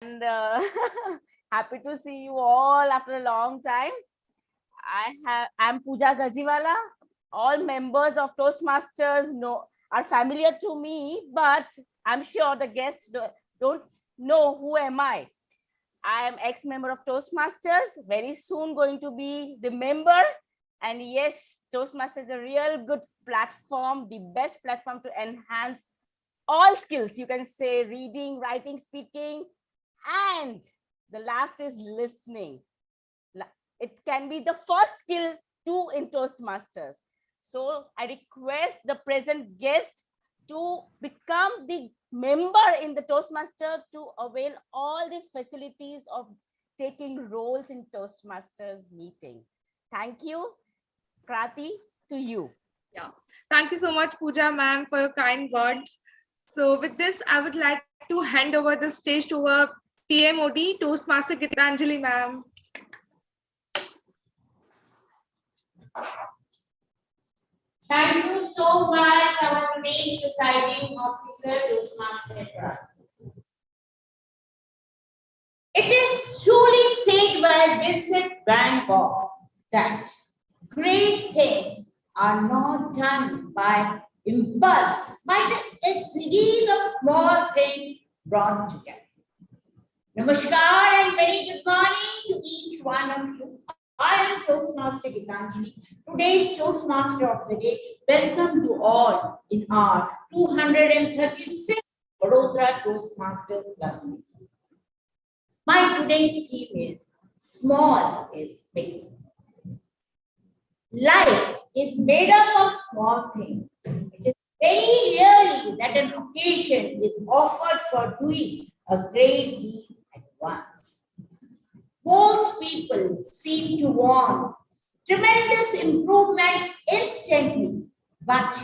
And happy to see you all after a long time. I'm Pooja Gajiwala. All members of Toastmasters are familiar to me, but I'm sure the guests don't know who am I. I am ex-member of Toastmasters, very soon going to be the member. And yes, Toastmasters is a real good platform, the best platform to enhance all skills. You can say reading, writing, speaking, and the last is listening. It can be the first skill too in Toastmasters. So I request the present guest to become the member in the Toastmaster to avail all the facilities of taking roles in Toastmasters meeting. Thank you. Krati, to you. Yeah, thank you so much, Pooja ma'am, for your kind words. So with this, I would like to hand over the stage to our PMOD, Toastmaster Gitanjali ma'am. Thank you so much, our today's presiding officer, Toastmaster. It is truly said by Vincent van Gogh that great things are not done by impulse, by a series of small things brought together. Namaskar and very good morning to each one of you. I am Toastmaster Gitanjali, today's Toastmaster of the day. Welcome to all in our 236th Vadodara Toastmasters Club meeting. My today's theme is small is big. Life is made up of small things. It is very rarely that an occasion is offered for doing a great deed at once. Most people seem to want tremendous improvement instantly, but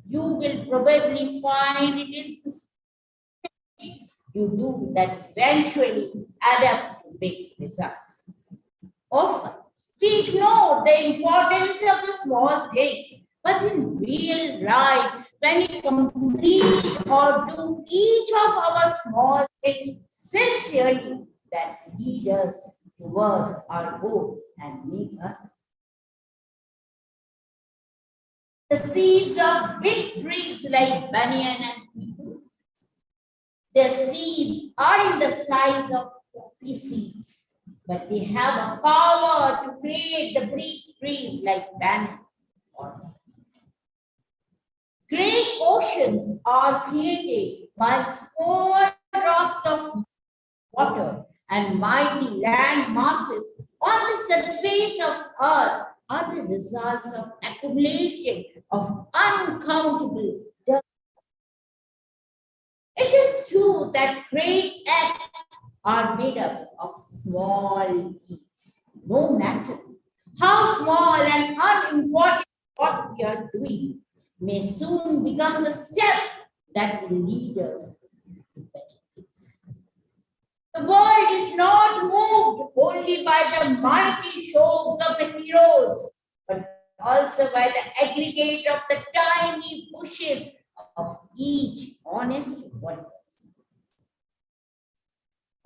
you will probably find it is the things you do that eventually add up to big results. Often, we ignore the importance of the small things, but in real life, when we complete or do each of our small things sincerely, that lead us towards our goal and make us the seeds of big trees like banyan and peepal. Their seeds are in the size of poppy seeds, but they have a power to create the big trees like banyan. Great oceans are created by small drops of water, and mighty land masses on the surface of earth are the results of accumulation of uncountable dust. It is true that great acts are made up of small deeds. No matter how small and unimportant what we are doing may soon become the step that will lead us to better things. The world is not moved only by the mighty shows of the heroes, but also by the aggregate of the tiny bushes of each honest one.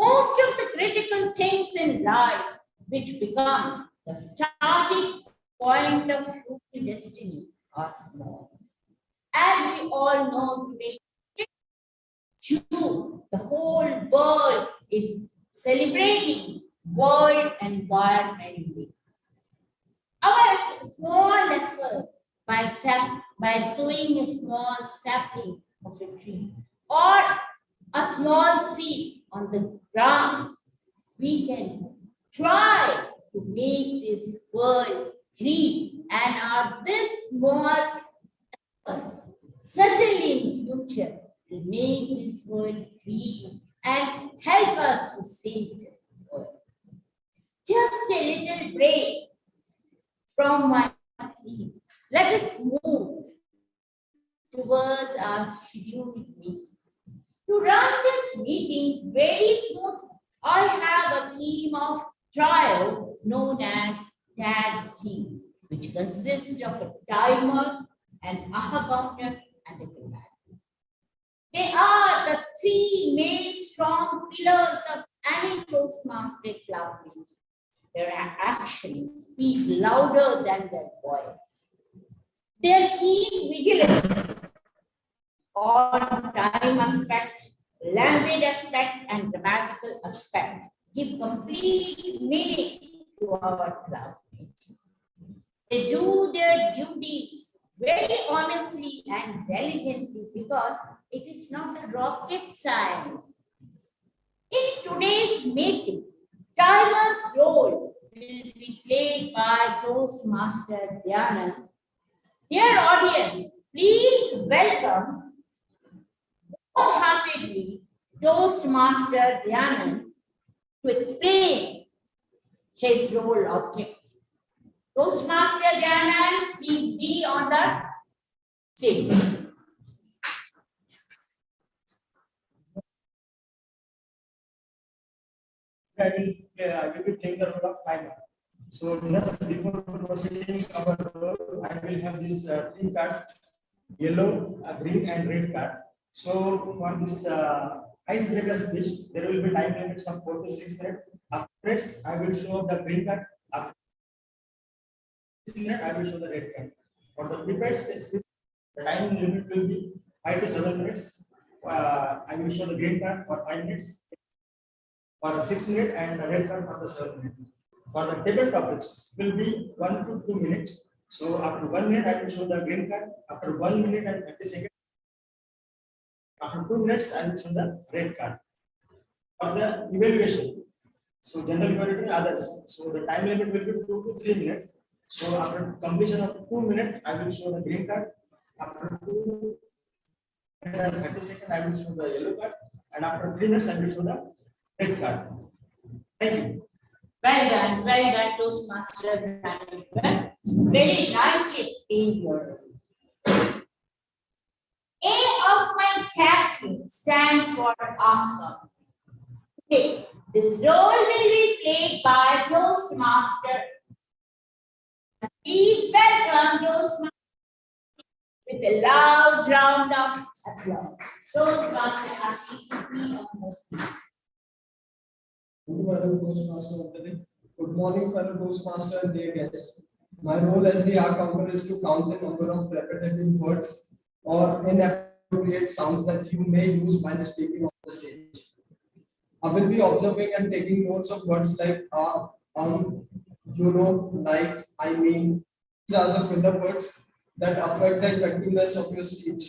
Most of the critical things in life which become the starting point of human destiny are small. As we all know today, June, the whole world is celebrating World Environment Day. Our small effort by sowing a small sapling of a tree or a small seed on the ground, we can try to make this world green, and this small effort certainly in future will make this world green and help us to save this world. Just a little break from my theme. Let us move towards our scheduled meeting. To run this meeting very smoothly, I have a team of trio known as tag team, which consists of a timer, an aha counter, and a commander. They are the three main strong pillars of Toastmaster Club meeting. Their actions speak louder than their voice. Their keen vigilance on time aspect, language aspect, and grammatical aspect give complete meaning to our club meeting. They do their duties very honestly and diligently because it is not a rocket science. In today's meeting, Timer's role will be played by Toastmaster Diana. Dear audience, please welcome wholeheartedly Toastmaster Diana to explain his role objective. Toastmaster Diana, please be on the stage. I will be playing the role of timer. So just before proceeding our role, I will have these three cards: yellow, green, and red card. So for this icebreaker speech, there will be time limits of 4 to 6 minutes. After this, I will show the green card. After 6 minutes, I will show the red card. For the prepared speech, the time limit will be 5 to 7 minutes. I will show the green card for 5 minutes. For the 6 minutes and the red card for the 7 minutes. For the debate topics will be 1 to 2 minutes. So after 1 minute, I will show the green card. After 1 minute and 30 seconds, after 2 minutes, I will show the red card. For the evaluation, so general evaluation others. So the time limit will be 2 to 3 minutes. So after completion of 2 minutes, I will show the green card. After 2 minutes and 30 seconds, I will show the yellow card. And after 3 minutes, I will show the red card. Thank you. Well done, Toastmaster. Very nicely explained your role. A of my caption stands for outcome. Okay, this role will be played by Toastmaster. Please welcome Toastmaster with a loud round of applause. Toastmaster, please on the stage. Fellow Toastmaster of the day. Good morning, fellow Toastmaster and dear guests. My role as the R counter is to count the number of repetitive words or inappropriate sounds that you may use while speaking on the stage. I will be observing and taking notes of words like you know, like, I mean. These are the filler words that affect the effectiveness of your speech.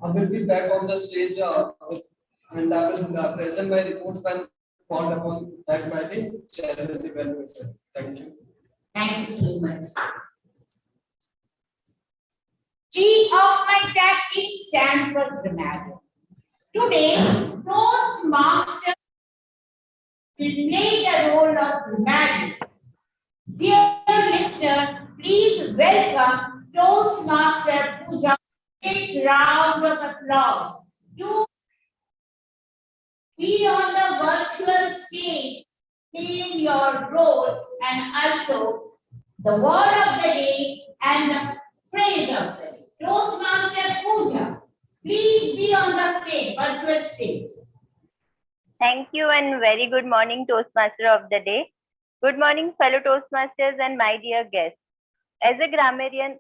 I will be back on the stage and I will present my report when called upon that by the general evaluator. Thank you. Thank you so much. G of my tactic stands for grammar. Today, Toastmaster will play the role of grammar. Dear listener, please welcome Toastmaster Pooja. Big round of applause. To be on the virtual stage in your role and also the word of the day and the phrase of the day. Toastmaster Pooja, please be on the stage, virtual stage. Thank you and very good morning, Toastmaster of the day. Good morning, fellow Toastmasters and my dear guests. As a grammarian,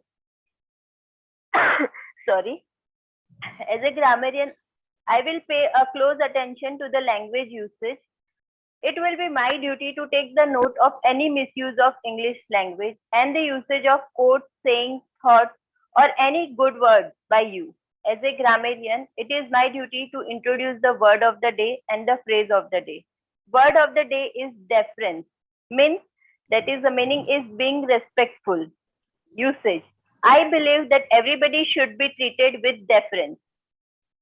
I will pay a close attention to the language usage. It will be my duty to take the note of any misuse of English language and the usage of quotes, sayings, thoughts, or any good words by you. As a grammarian, it is my duty to introduce the word of the day and the phrase of the day. Word of the day is deference, means that is the meaning is being respectful. Usage. I believe that everybody should be treated with deference.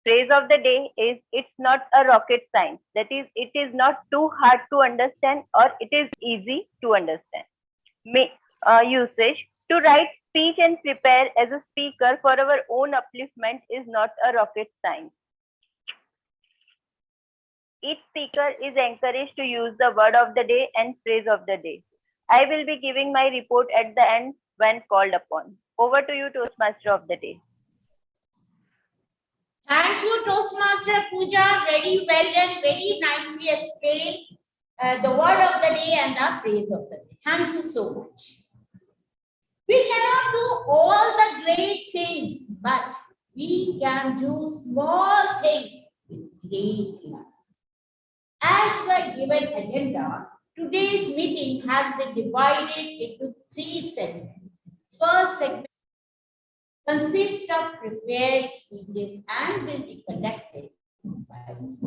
Phrase of the day is it's not a rocket science. That is, it is not too hard to understand or it is easy to understand. Usage. To write speech and prepare as a speaker for our own upliftment is not a rocket science. Each speaker is encouraged to use the word of the day and phrase of the day. I will be giving my report at the end when called upon. Over to you, Toastmaster of the day. Thank you, Toastmaster Pooja. Very well done, very nicely explained. the word of the day and the phrase of the day. Thank you so much. We cannot do all the great things, but we can do small things with great love. As per given agenda, today's meeting has been divided into 3 segments. First segment consists of prepared speeches and will be conducted by me.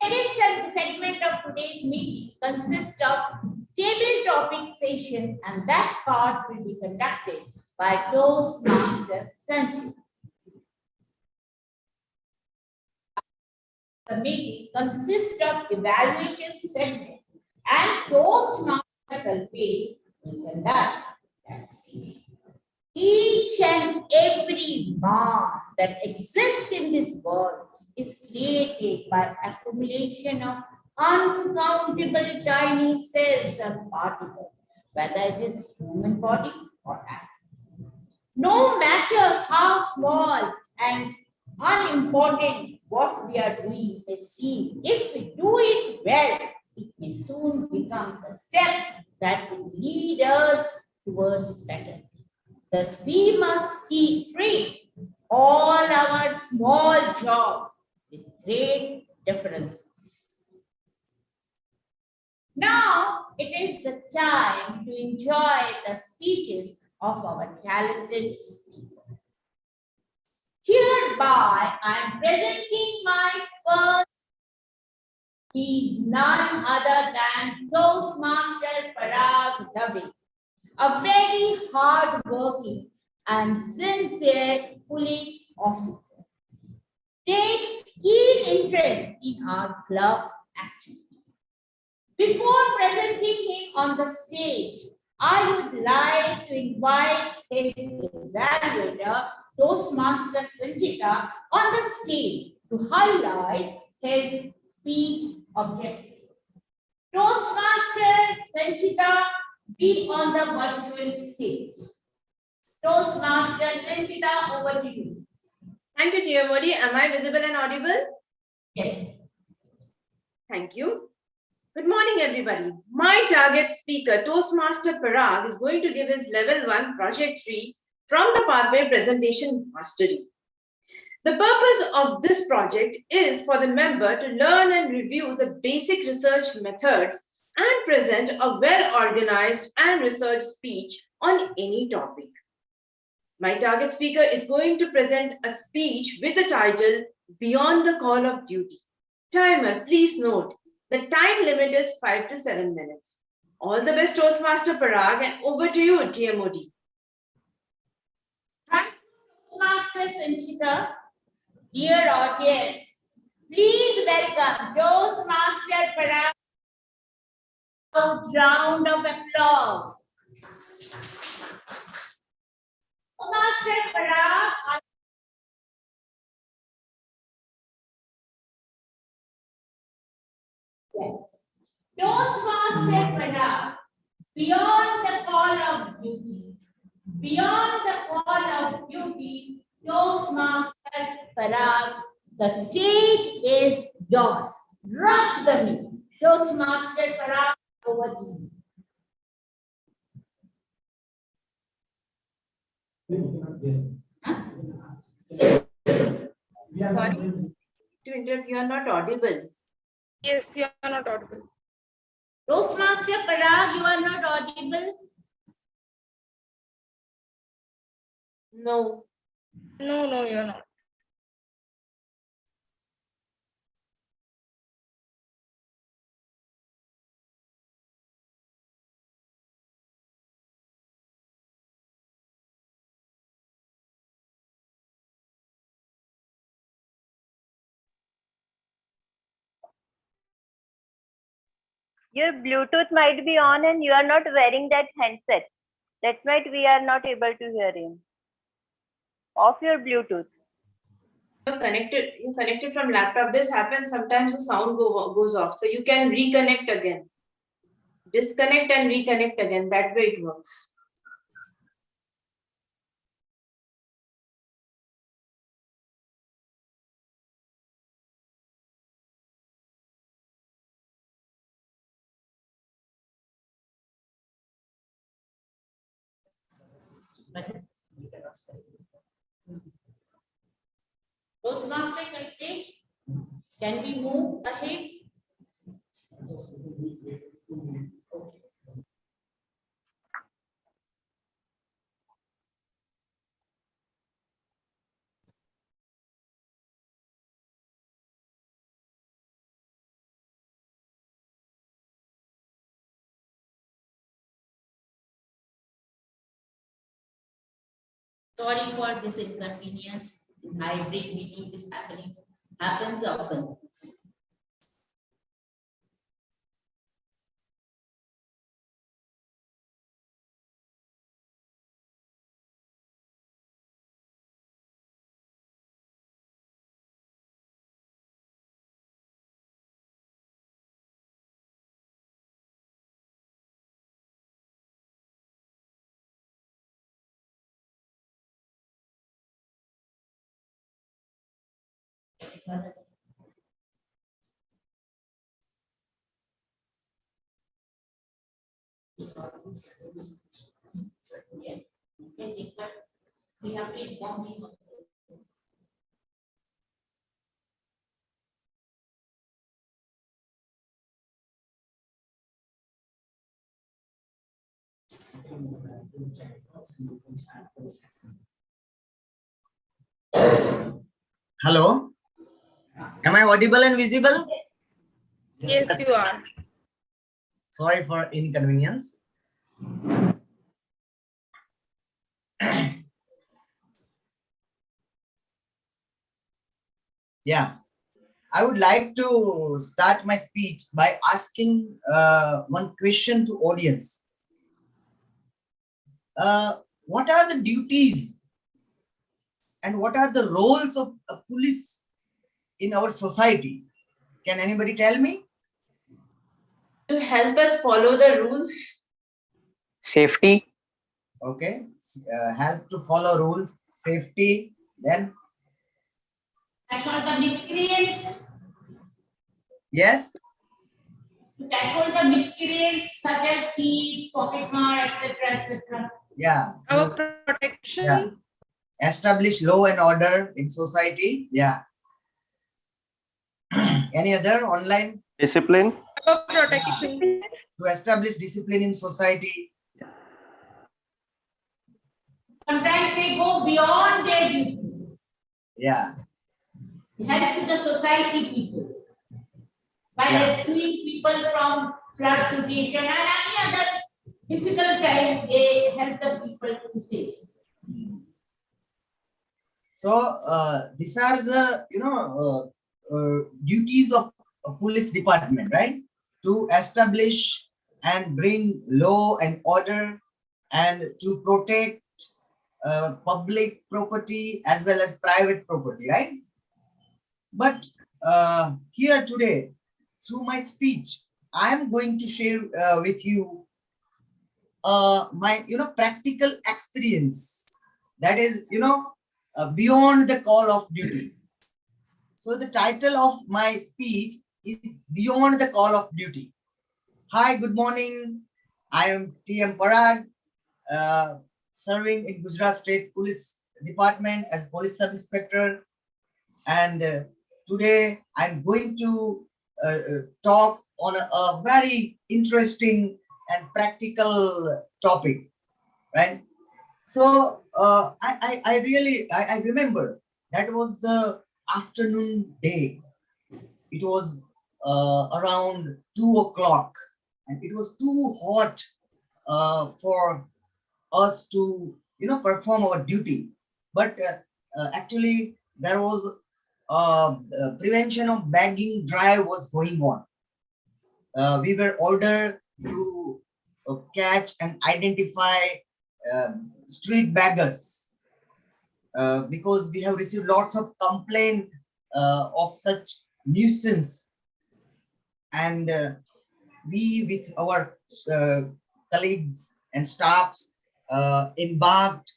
Second segment of today's meeting consists of table topic session, and that part will be conducted by Toastmaster Sanjay. The meeting consists of evaluation segment and Toastmaster Kalpe will conduct that session. Each and every mass that exists in this world is created by accumulation of uncountable tiny cells and particles, whether it is human body or atoms. No matter how small and unimportant what we are doing may seem, if we do it well, it may soon become the step that will lead us towards better. Thus, we must treat all our small jobs with great differences. Now, it is the time to enjoy the speeches of our talented speakers. Hereby, I am presenting my first. He is none other than Toastmaster Parag Dave, a very hard-working and sincere police officer. Takes keen interest in our club activity. Before presenting him on the stage, I would like to invite his evaluator, Toastmaster Sanchita, on the stage to highlight his speech objectives. Toastmaster Sanchita, be on the virtual stage. Toastmaster Sanchita, over to you. Thank you, dear Modi. Am I visible and audible? Yes. Thank you. Good morning, everybody. My target speaker, Toastmaster Parag, is going to give his level 1 project 3 from the pathway presentation mastery. The purpose of this project is for the member to learn and review the basic research methods and present a well-organized and researched speech on any topic. My target speaker is going to present a speech with the title, Beyond the Call of Duty. Timer, please note, the time limit is 5 to 7 minutes. All the best, Toastmaster Parag, and over to you, TMOD. Thank you, Toastmaster Sanchita. Dear audience, please welcome Toastmaster Parag. A round of applause. Toastmaster Parag. Yes. Toastmaster Parag, beyond the call of duty. Beyond the call of duty, Toastmaster Parag, the stage is yours. Rock the meeting. Toastmaster Parag, over to you. Sorry to interrupt, you are not audible. Yes, you are not audible. Toastmaster Parag, you are not audible. No. No, you're not. Your Bluetooth might be on and you are not wearing that handset. That's why we are not able to hear him. Off your Bluetooth. You connected from laptop. This happens sometimes, the sound goes off. So you can reconnect again. Disconnect and reconnect again. That way it works. But we cannot spell. Toastmaster complete. Can we move ahead? Okay. Sorry for this inconvenience. Hybrid meeting is happens often. Yes. But we have to inform him. Hello, am I audible and visible? Yes, you are. Sorry for inconvenience. Yeah, I would like to start my speech by asking one question to audience. What are the duties and what are the roles of a police in our society? Can anybody tell me? To help us follow the rules. Safety, Okay, help to follow rules, safety, then Catch all the miscreants. yes, To catch all the miscreants such as thieves, pocketmar, etc., etc. yeah, Our to protection. yeah. Establish law and order in society. Yeah. Any other online? discipline, Our protection. To establish discipline in society. Sometimes they go beyond their duty. Yeah. Help to the society people by Yeah. rescuing people from flood situation and any other difficult time. They help the people to save. So these are the duties of a police department, right? To establish and bring law and order and to protect public property as well as private property, right? But here today, through my speech, I am going to share with you my practical experience that is beyond the call of duty. So the title of my speech is Beyond the Call of Duty. Hi, good morning. I am Vtm Parag, serving in Gujarat State Police Department as Police Sub Inspector. And today I'm going to talk on a very interesting and practical topic, right? So I remember that was the afternoon day. It was around 2 o'clock, and it was too hot for us to perform our duty. But actually, there was prevention of bagging drive was going on. We were ordered to catch and identify street beggars because we have received lots of complaint of such nuisance, and we with our colleagues and staffs embarked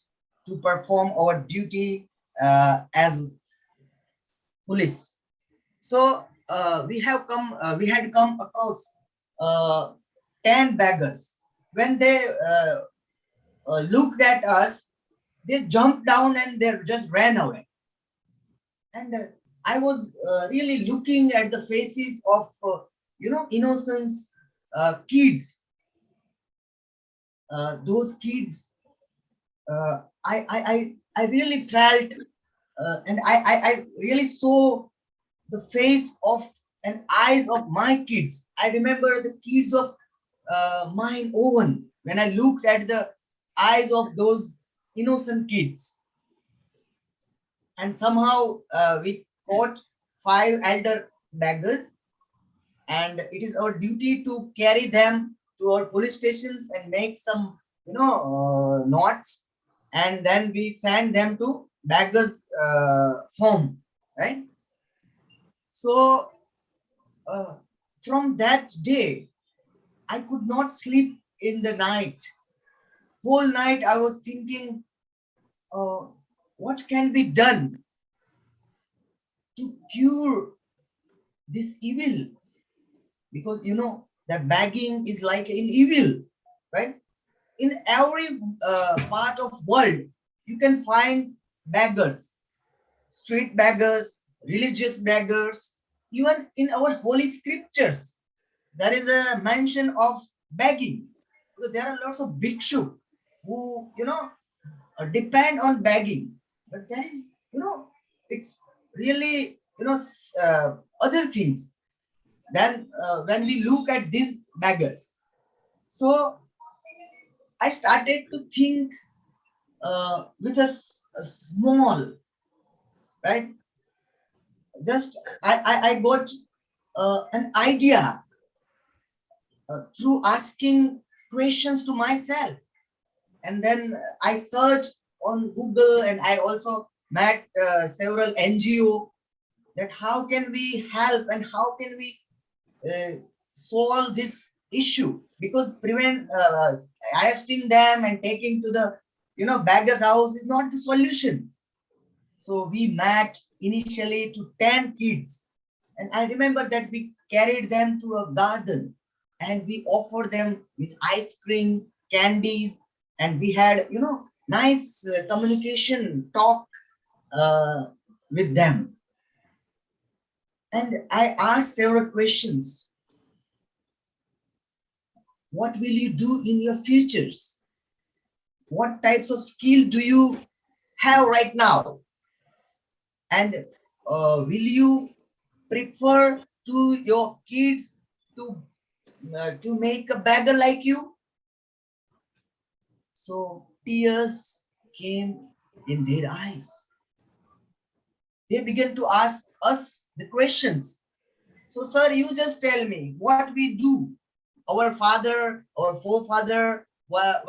to perform our duty as police. So we had come across 10 beggars. When they looked at us, they jumped down and they just ran away. And I was really looking at the faces of, innocent kids. Those kids, I really felt, and I really saw the face of and eyes of my kids. I remember the kids of mine own when I looked at the eyes of those innocent kids. And somehow we caught 5 elder beggars, and it is our duty to carry them to our police stations and make some, knots, and then we send them to beggars home, right? So from that day, I could not sleep in the night. Whole night I was thinking, what can be done to cure this evil? Because that begging is like an evil, right? In every part of world, you can find beggars, street beggars, religious beggars. Even in our holy scriptures, there is a mention of begging. Because there are lots of bhikshu who, depend on begging. But there is, it's really, other things. Then when we look at these beggars, so I started to think with a small, right? Just I got an idea through asking questions to myself, and then I searched on Google, and I also met several NGO, that how can we help and how can we solve this issue, because prevent arresting them and taking to the beggar's house is not the solution. So we met initially to 10 kids, and I remember that we carried them to a garden and we offered them with ice cream, candies, and we had nice communication talk with them. And I asked several questions. What will you do in your futures? What types of skill do you have right now? And will you prefer to your kids to make a beggar like you? So tears came in their eyes. They began to ask us the questions. So, sir, you just tell me what we do. Our father, our forefather were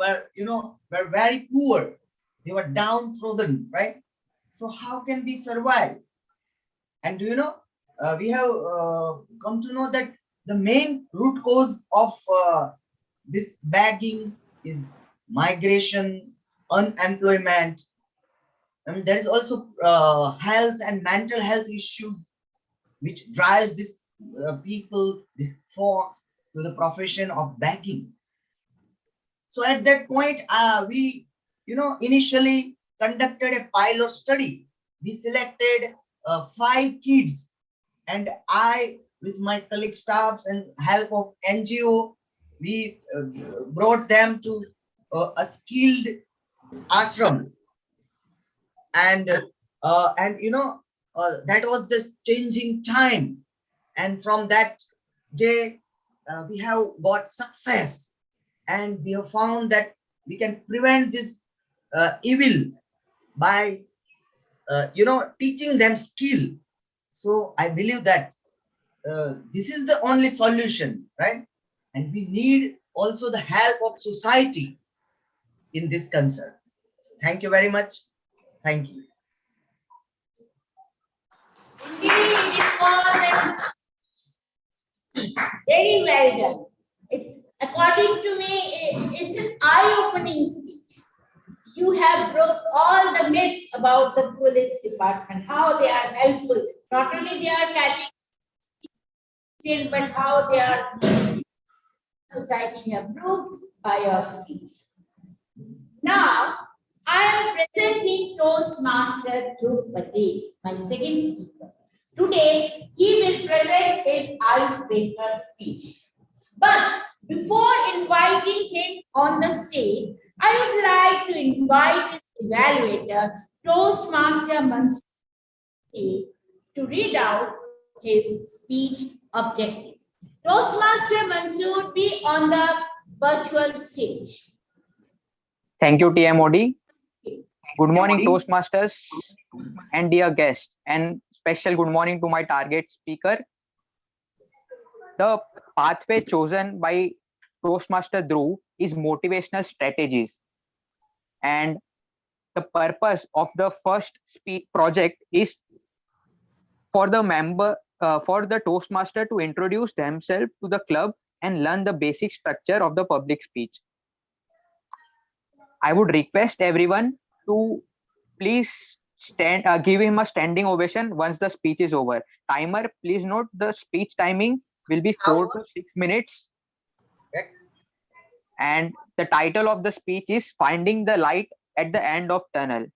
very poor. They were downtrodden, right? So how can we survive? And do we have come to know that the main root cause of this begging is migration, unemployment. I mean, there is also health and mental health issue which drives this people, these folks, to the profession of begging. So at that point, we, initially conducted a pilot study. We selected 5 kids, and I, with my colleague staffs and help of NGO, we brought them to a skilled ashram, and that was the changing time, and from that day we have got success, and we have found that we can prevent this evil by teaching them skill. So I believe that this is the only solution, right? And we need also the help of society in this concern. So thank you very much. Thank you. Indeed, it was very well done. According to me, it's an eye-opening speech. You have broke all the myths about the police department, how they are helpful. Not only they are catching, but how they are society improved by your speech. Now, I am presenting Toastmaster Drupadi, my second speaker. Today, he will present his icebreaker speech. But before inviting him on the stage, I would like to invite his evaluator, Toastmaster Mansoor, to read out his speech objectives. Toastmaster Mansoor, be on the virtual stage. Thank you, TMOD. Good morning, Toastmasters and dear guests, and special good morning to my target speaker. The pathway chosen by Toastmaster Dhruv is motivational strategies, and the purpose of the first project is for the Toastmaster to introduce themselves to the club and learn the basic structure of the public speech. I would request everyone to please give him a standing ovation once the speech is over. Timer, please note the speech timing will be 4 to 6 minutes. And the title of the speech is Finding the Light at the End of Tunnel.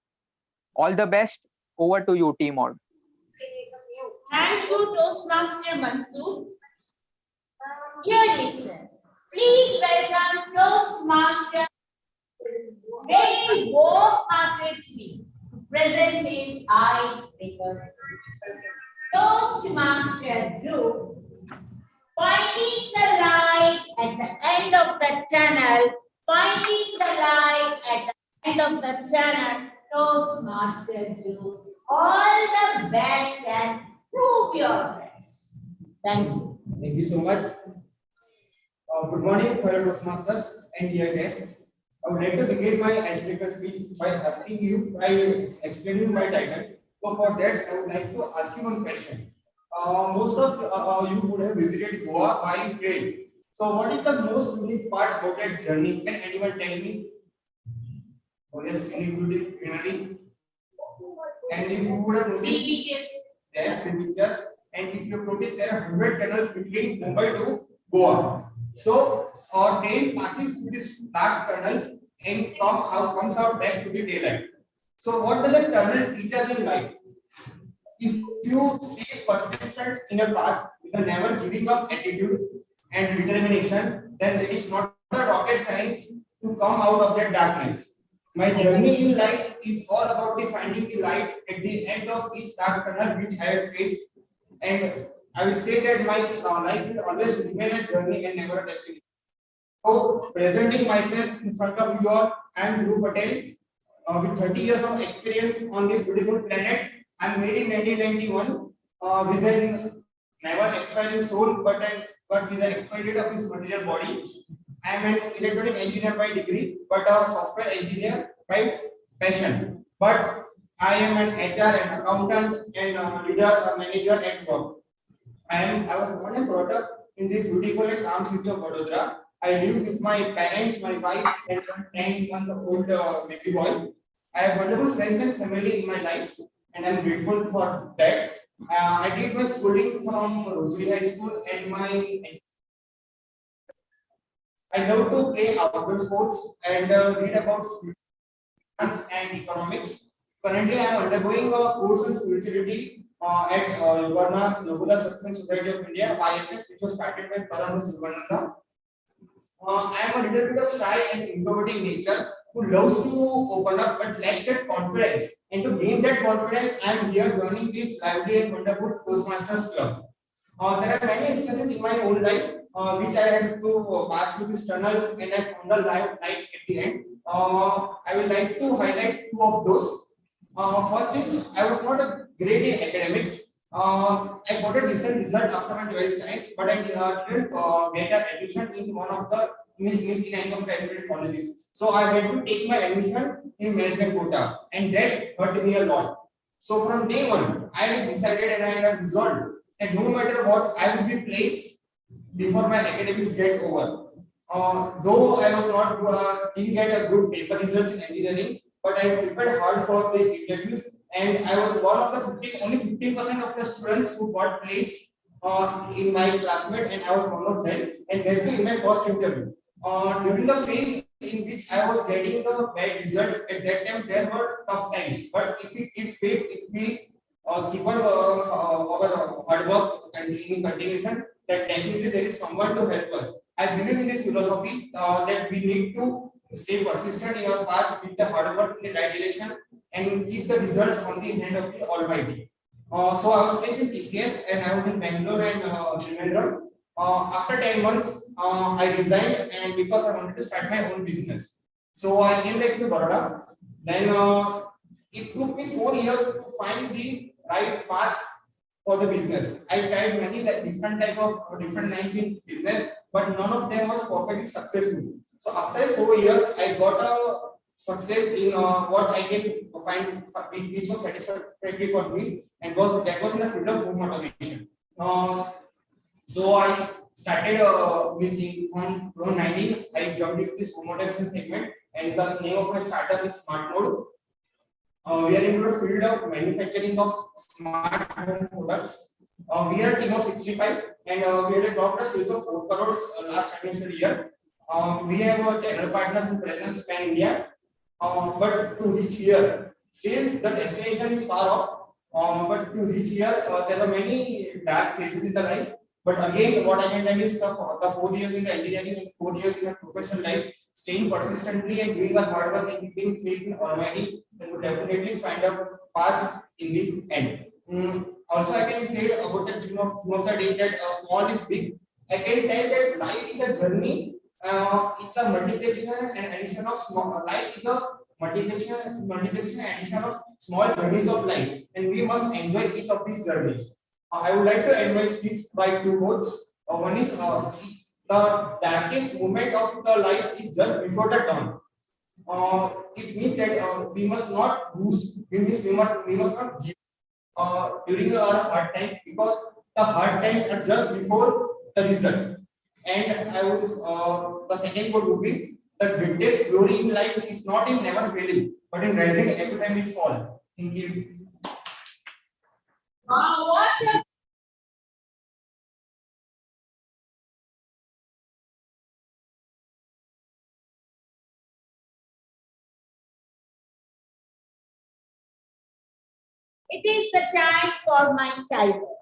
All the best. Over to you, T-Mod. Thank you, Toastmaster Mansoor. Dear listener, please welcome Toastmaster very warm-heartedly to present his icebreaker speech. Toastmaster Dhruv, finding the light at the end of the tunnel, finding the light at the end of the tunnel, Toastmaster Dhruv. All the best and prove your best. Thank you. Thank you so much. Good morning, fellow Toastmasters and dear guests. I would like to begin my icebreaker speech by explaining my title. So for that, I would like to ask you one question. Most of you would have visited Goa by train. So what is the most unique part about that journey? Can anyone tell me? Oh, yes, greenery. And if you would have noticed, Sea beaches. yes, sea beaches. And if you have noticed, there are 100 tunnels between Mumbai to Goa. So our train passes through these dark tunnels and comes out back to the daylight. So what does a tunnel teach us in life? If you stay persistent in a path with a never giving up attitude and determination, then it is not a rocket science to come out of that darkness. My journey in life is all about finding the light at the end of each dark tunnel which I have faced, and I will say that my life will always remain a journey and never a destination. So, presenting myself in front of you all, I am Dhruv Patel with 30 years of experience on this beautiful planet. I am made in 1991 with an never expiring soul, but with the expiry date of this material body. I am an electronic engineer by degree, but a software engineer by passion. But I am an HR and accountant and leader, manager at work. I was born and brought up in this beautiful and calm city of Vadodara. I live with my parents, my wife, and one 10-month-old baby boy. I have wonderful friends and family in my life, and I'm grateful for that. I did my schooling from Rosary High School, and I love to play outdoor sports and read about finance and economics. Currently, I am undergoing a course in spirituality at Yuvarna's Nobula Satsang Society of India, YSS, which was started by Paramas Yuvarnanda. I am a little bit of shy and introverted nature who loves to open up but lacks that confidence. And to gain that confidence, I am here joining this lively and wonderful Toastmasters Club. There are many instances in my own life which I had to pass through these tunnels, and I found a light at the end. I would like to highlight two of those. First is, I was not a great in academics. I got a decent result after my 12th science, but I didn't get an admission in one of the in any of the accredited colleges. So I had to take my admission in management quota, and that hurt me a lot. So from day one, I had decided and I had resolved that no matter what, I will be placed before my academics get over. Though I was not didn't get a good paper results in engineering, but I prepared hard for the interviews, and I was one of the only 15% of the students who got placed in my classmate, and I was one of them, and that too in my first interview. during the phase in which I was getting the bad results, at that time there were tough times. But if we keep on our hard work in continuation, that definitely there is someone to help us. I believe in this philosophy that we need to stay persistent in our path with the hard work in the right direction and keep the results on the hand of the Almighty. So I was placed in TCS and I was in Bangalore and Trivandrum. After 10 months, I resigned and because I wanted to start my own business. So I came back to Baroda. Then it took me 4 years to find the right path for the business. I tried many different type of different lines in business, but none of them was perfectly successful. So after 4 years, I got a success in what I can find which was satisfactory for me and that was in the field of home automation. So I started from 2019. I jumped into this home automation segment, and the name of my startup is Smart Mode. We are into the field of manufacturing of smart home products. We are a team of 65, and we had a top sales of 4 crores last financial year. We have channel partners in presence pan India, but to reach here, still the destination is far off. But to reach here, there are many dark phases in the life. But again, what I can tell is the 4 years in the engineering and 4 years in a professional life, staying persistently and doing the hard work and keeping faith in Almighty, then will definitely find a path in the end. Also, I can say about the theme of the day that small is big. I can tell that life is a journey. It's a multiplication and addition of small. Life is a multiplication and addition of small journeys of life, and we must enjoy each of these journeys. I would like to end my speech by 2 quotes. One is the darkest moment of the life is just before the dawn. It means that we must not lose. We must not give during our hard times because the hard times are just before the result. And I would the second quote would be the greatest glory in life is not in never failing, but in rising every time we fall. Thank you. It is the time for my timer.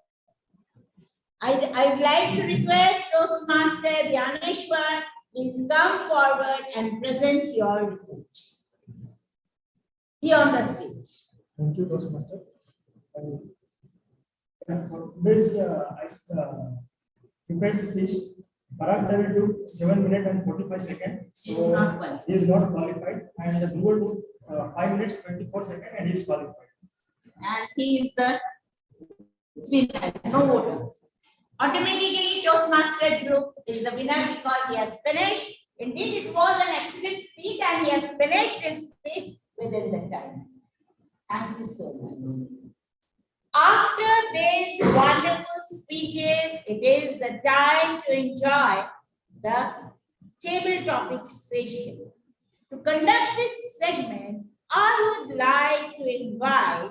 I'd like to request Toastmaster Dhyaneshwar, please come forward and present your report. Be on the stage. Thank you, Toastmaster. This prepared speech, Parag David took 7 minutes and 45 seconds. So he is not qualified, and the Google took 5 minutes 24 seconds, and he is qualified. And he is the winner, no voter. Automatically, Toastmaster Group is the winner because he has finished. Indeed, it was an excellent speech, and he has finished his speech within the time. Thank you so much. After these wonderful speeches, it is the time to enjoy the table topic session. To conduct this segment, I would like to invite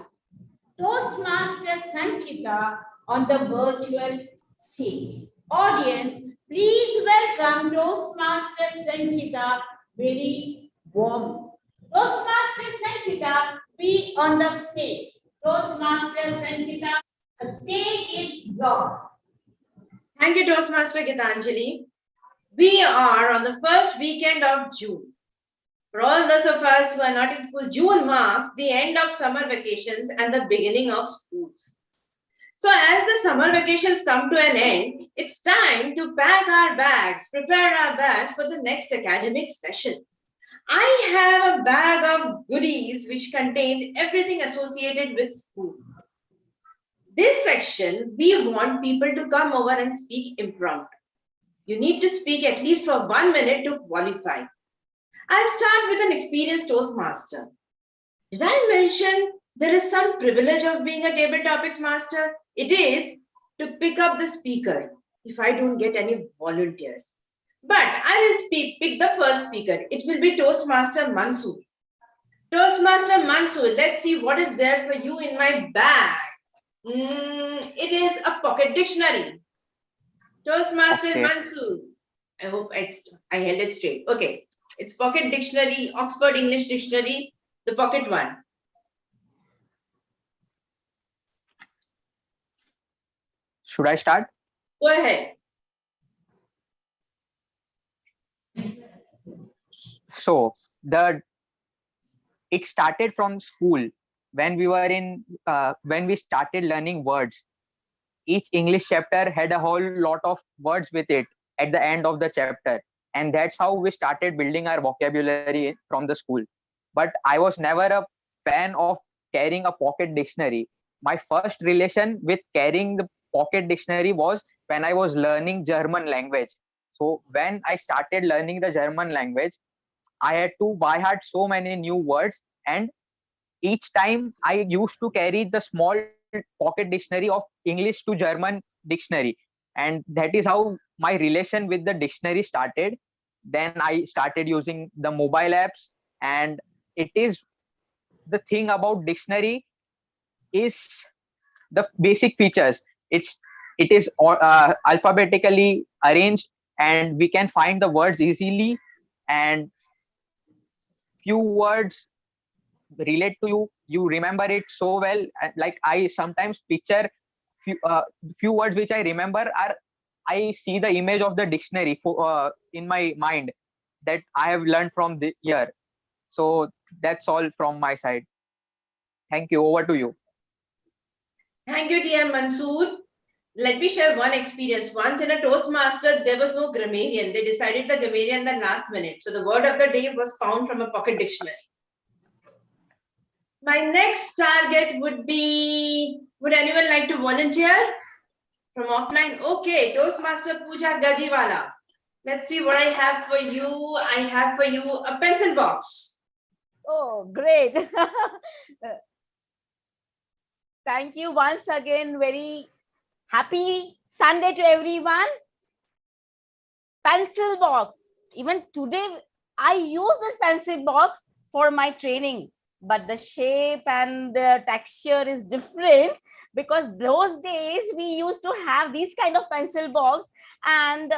Toastmaster Sanchita on the virtual stage. Audience, please welcome Toastmaster Sanchita very warmly. Toastmaster Sanchita, be on the stage. Toastmaster Sanchita, the stage is yours. Thank you, Toastmaster Gitanjali. We are on the first weekend of June. For all those of us who are not in school, June marks the end of summer vacations and the beginning of schools. So as the summer vacations come to an end, it's time to pack our bags, prepare our bags for the next academic session. I have a bag of goodies which contains everything associated with school. This section, we want people to come over and speak impromptu. You need to speak at least for 1 minute to qualify. I'll start with an experienced Toastmaster. Did I mention there is some privilege of being a table topics master? It is to pick up the speaker if I don't get any volunteers. But I will pick the first speaker. It will be Toastmaster Mansoor. Toastmaster Mansoor, let's see what is there for you in my bag. It is a pocket dictionary. Toastmaster Okay. Mansoor, I hope I held it straight. Okay. It's Pocket Dictionary, Oxford English Dictionary, the pocket one. Should I start? Go ahead. So it started from school when we were in when we started learning words. Each English chapter had a whole lot of words with it at the end of the chapter, and that's how we started building our vocabulary from the school. But I was never a fan of carrying a pocket dictionary. My first relation with carrying the pocket dictionary was when I was learning German language. So when I started learning the German language, I had to by heart so many new words, and each time I used to carry the small pocket dictionary of English to German dictionary. And that is how my relation with the dictionary started. Then I started using the mobile apps, and it is the thing about dictionary is the basic features. It is alphabetically arranged, and we can find the words easily, and few words relate to you, you remember it so well. Like I sometimes picture few words which I remember are, I see the image of the dictionary in my mind that I have learned from the year. So that's all from my side. Thank you. Over to you. Thank you, TM Mansoor. Let me share one experience. Once in a Toastmaster, there was no grammarian. They decided the grammarian the last minute. So the word of the day was found from a pocket dictionary. My next target would be, would anyone like to volunteer from offline? Okay, Toastmaster Pooja Gajiwala. Let's see what I have for you. I have for you a pencil box. Oh, great. Thank you once again. Very happy Sunday to everyone. Pencil box. Even today, I use this pencil box for my training, but the shape and the texture is different, because those days we used to have these kind of pencil box, and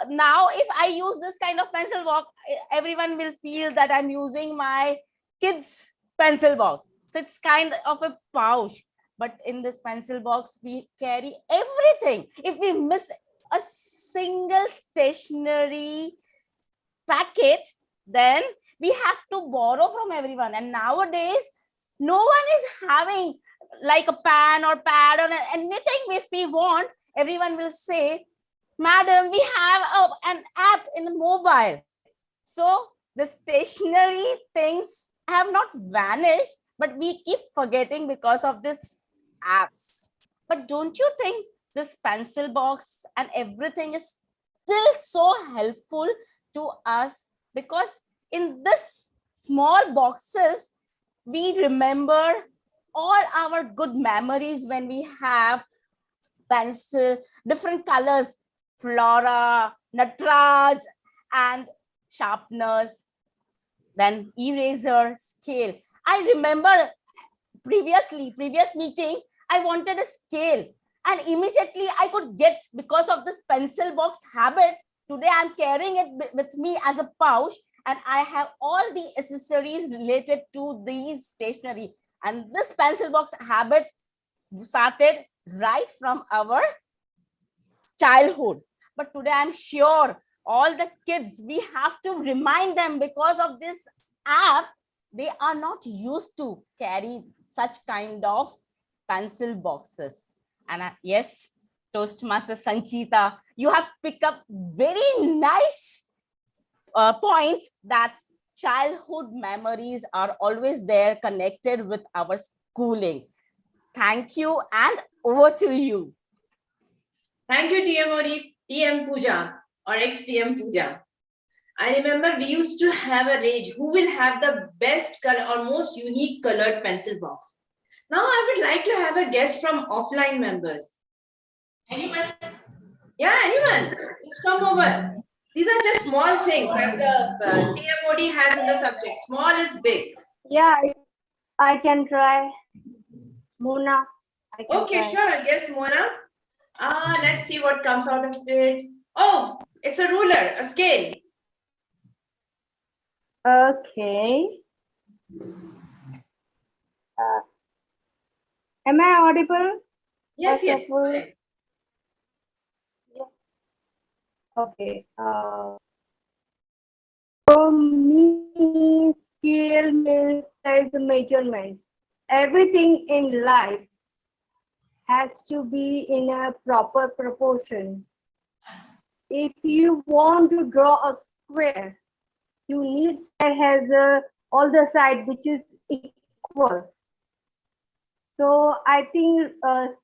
now if I use this kind of pencil box, everyone will feel that I'm using my kids pencil box. So it's kind of a pouch, but in this pencil box we carry everything. If we miss a single stationery packet, then we have to borrow from everyone. And nowadays no one is having like a pen or pad or anything. If we want, everyone will say, madam, we have an app in the mobile. So the stationery things have not vanished, but we keep forgetting because of this apps. But don't you think this pencil box and everything is still so helpful to us? Because in this small boxes, we remember all our good memories when we have pencil, different colors, Flora, Natraj, and sharpeners, then eraser, scale. I remember previous meeting, I wanted a scale, and immediately I could get, because of this pencil box habit. Today I'm carrying it with me as a pouch, and I have all the accessories related to these stationery. And this pencil box habit started right from our childhood. But today I'm sure all the kids, we have to remind them, because of this app, they are not used to carry such kind of pencil boxes. And yes, Toastmaster Sanchita, you have picked up very nice point that childhood memories are always there, connected with our schooling. Thank you, and over to you. Thank you, TM Pooja, or ex-TM Pooja. I remember we used to have a rage, who will have the best color or most unique colored pencil box. Now I would like to have a guest from offline members. Anyone? Yeah, anyone? Just come over. These are just small things that the TMOD has in the subject. Small is big. Yeah, I can try. Mona. I can Okay, try. sure. Guess Mona. Let's see what comes out of it. Oh, It's a ruler, a scale. Okay. Am I audible? Yes, First yes. of all, Correct. okay. For me, scale means there is a measurement. Everything in life has to be in a proper proportion. If you want to draw a square, you need square has all the side which is equal. So I think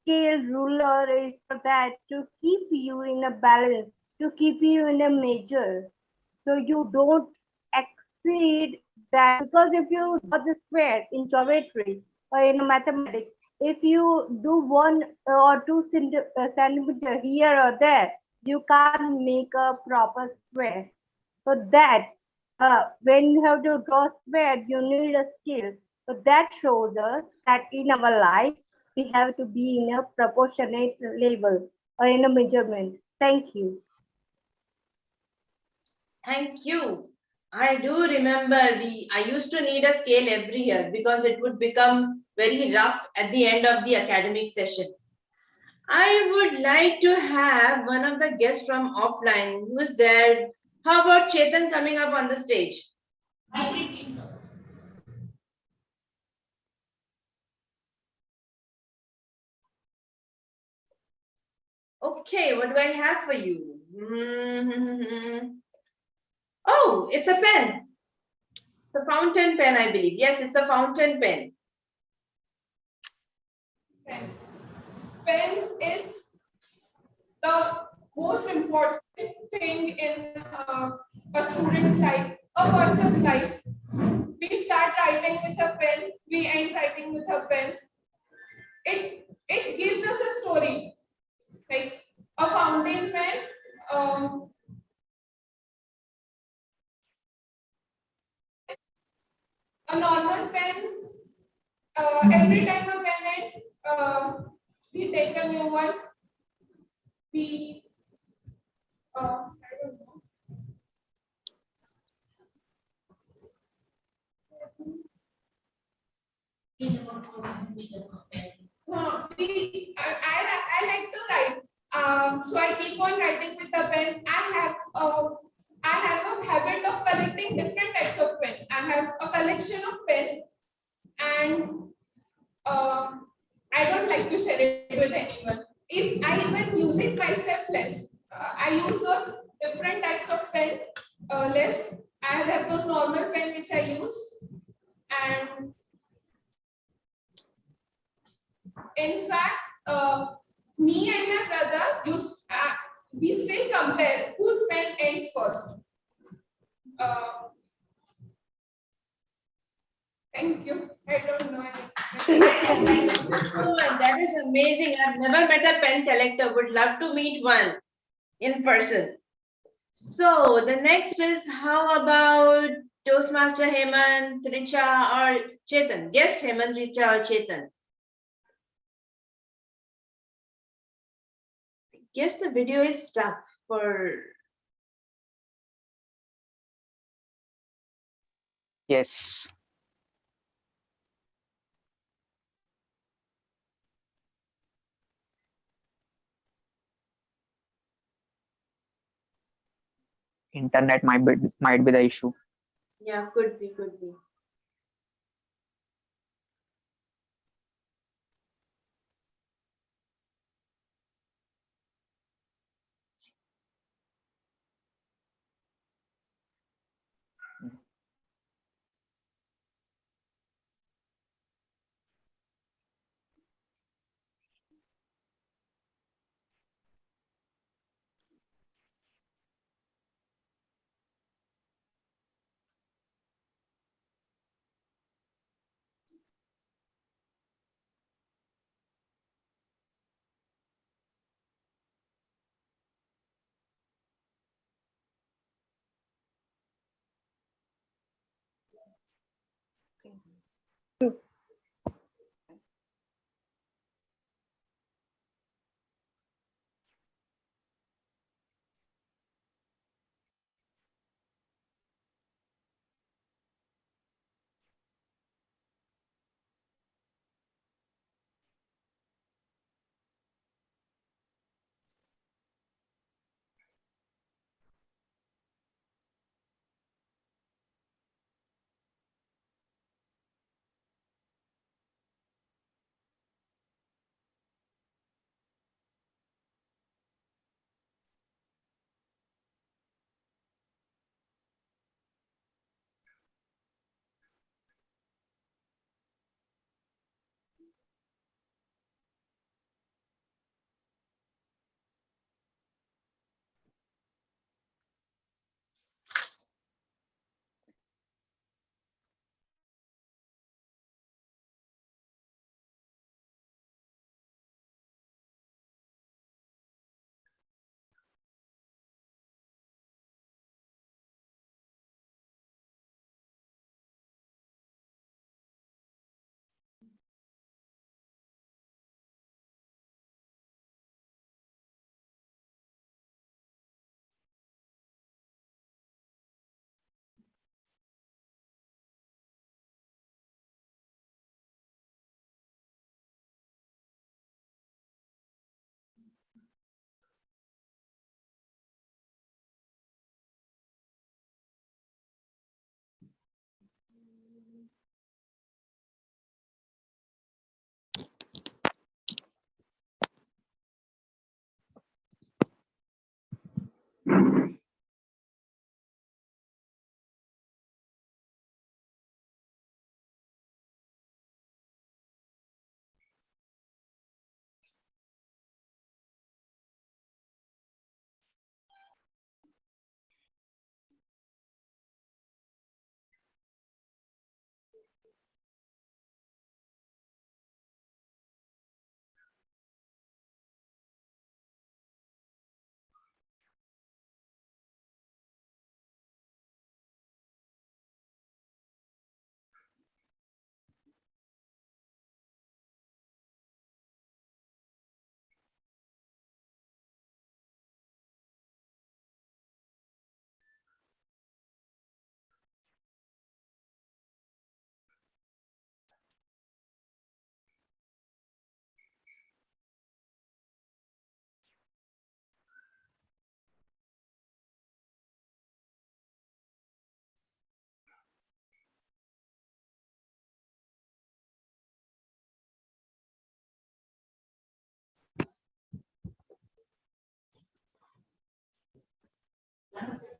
scale ruler is for that, to keep you in a balance, to keep you in a measure. So you don't exceed that, because if you draw the square in geometry or in mathematics, if you do 1 or 2 centimeter here or there, you can't make a proper square. So that when you have to draw square, you need a skill. So that shows us that in our life, we have to be in a proportionate level or in a measurement. Thank you. Thank you. I do remember I used to need a scale every year because it would become very rough at the end of the academic session. I would like to have one of the guests from offline who is there. How about Chetan coming up on the stage? I will be, sir. Okay, what do I have for you? Oh, it's a pen. It's a fountain pen, I believe. Yes, it's a fountain pen. Pen is the most important thing in a student's life, a person's life. We start writing with a pen, we end writing with a pen. It gives us a story, like a fountain pen. A normal pen, every time a pen ends, we take a new one. We, I don't know. I like to write. So I keep on writing with a pen. I have a habit of collecting different types of pen. I have a collection of pen, and I don't like to share it with anyone. If I even use it myself less, I use those different types of pen less. I have those normal pen which I use, and in fact, me and my brother we still compare whose pen ends first. Thank you. I don't know. That is amazing. I've never met a pen collector. Would love to meet one in person. So the next is, how about Toastmaster Hemant, Richa, or Chetan? Guest Hemant, Richa, or Chetan? I guess the video is stuck for. Yes. Internet might be the issue. Yeah, could be, could be.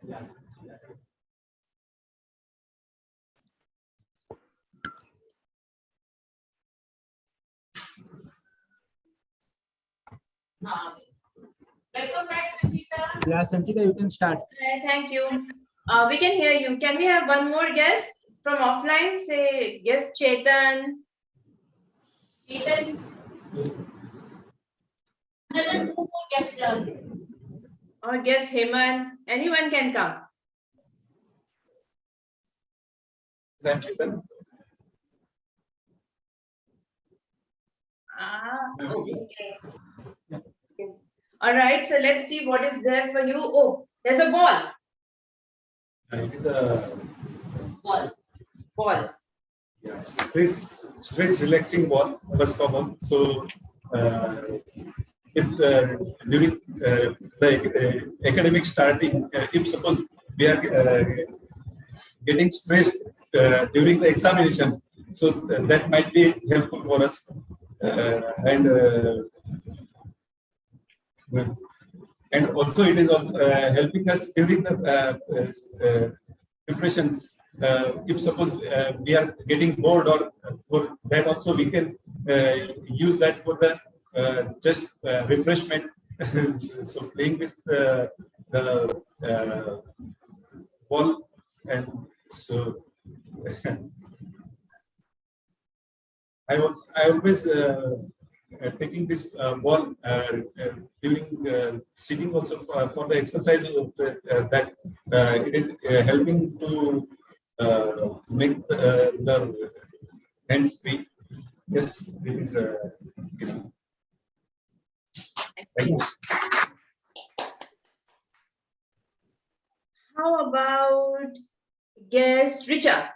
Welcome back, Sangeeta. Yeah, Sanchita, you can start. Thank you. We can hear you. Can we have one more guest from offline? Say, guest Chetan. Chetan. Another two more guests. Or guest Hemant. Anyone can come. Okay. All right, so let's see what is there for you. Oh, there's a ball. It is a Ball. Ball. yeah, stress relaxing ball, first of all. So, if during the academic starting, if suppose we are getting stressed during the examination, so that might be helpful for us. And also it is also, helping us during the preparations. If suppose we are getting bored, or for that also we can use that for the just refreshment. So playing with the ball, and so I always taking this ball during sitting also for the exercises of that it is helping to make the hands free. Yes, it is. Thank you. How about guest Richa?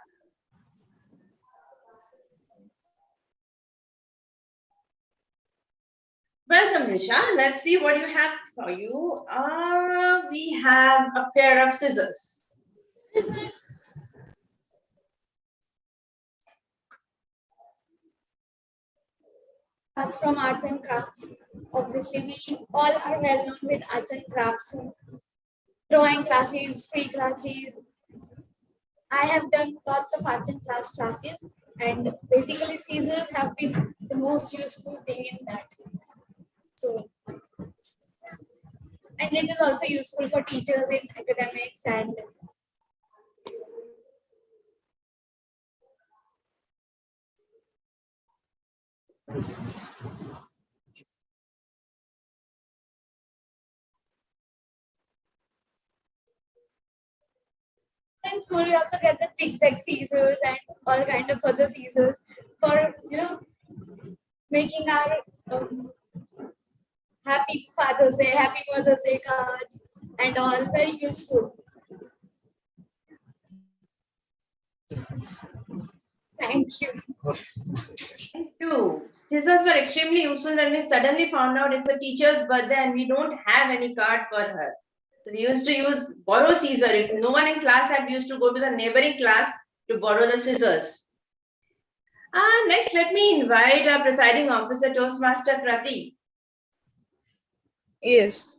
Welcome, Richa. Let's see what you have for you. We have a pair of scissors. Scissors. That's from arts and crafts. Obviously, we all are well known with arts and crafts, drawing classes, free classes. I have done lots of arts and crafts classes, and basically scissors have been the most useful thing in that. So, and it is also useful for teachers in academics and in school we also get the zigzag scissors and all kind of other scissors for making our happy Father's Day, happy Mother's Day cards and all, very useful. Thank you. Thank you. Scissors were extremely useful when we suddenly found out it's a teacher's birthday and we don't have any card for her. So we used to borrow scissors. If no one in class had, we used to go to the neighboring class to borrow the scissors. Next, let me invite our presiding officer, Toastmaster Krati. Yes.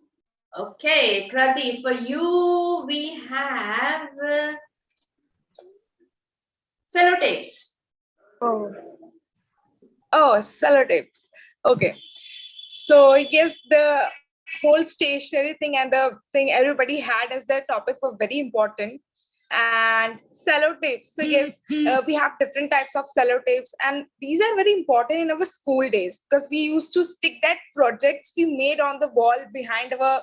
Okay, Krati, for you, we have sellotapes. Oh, sellotapes. Okay. So yes, the whole stationery thing and the thing everybody had as their topic were very important. And sellotapes. So yes, we have different types of sellotapes, and these are very important in our school days because we used to stick that projects we made on the wall behind our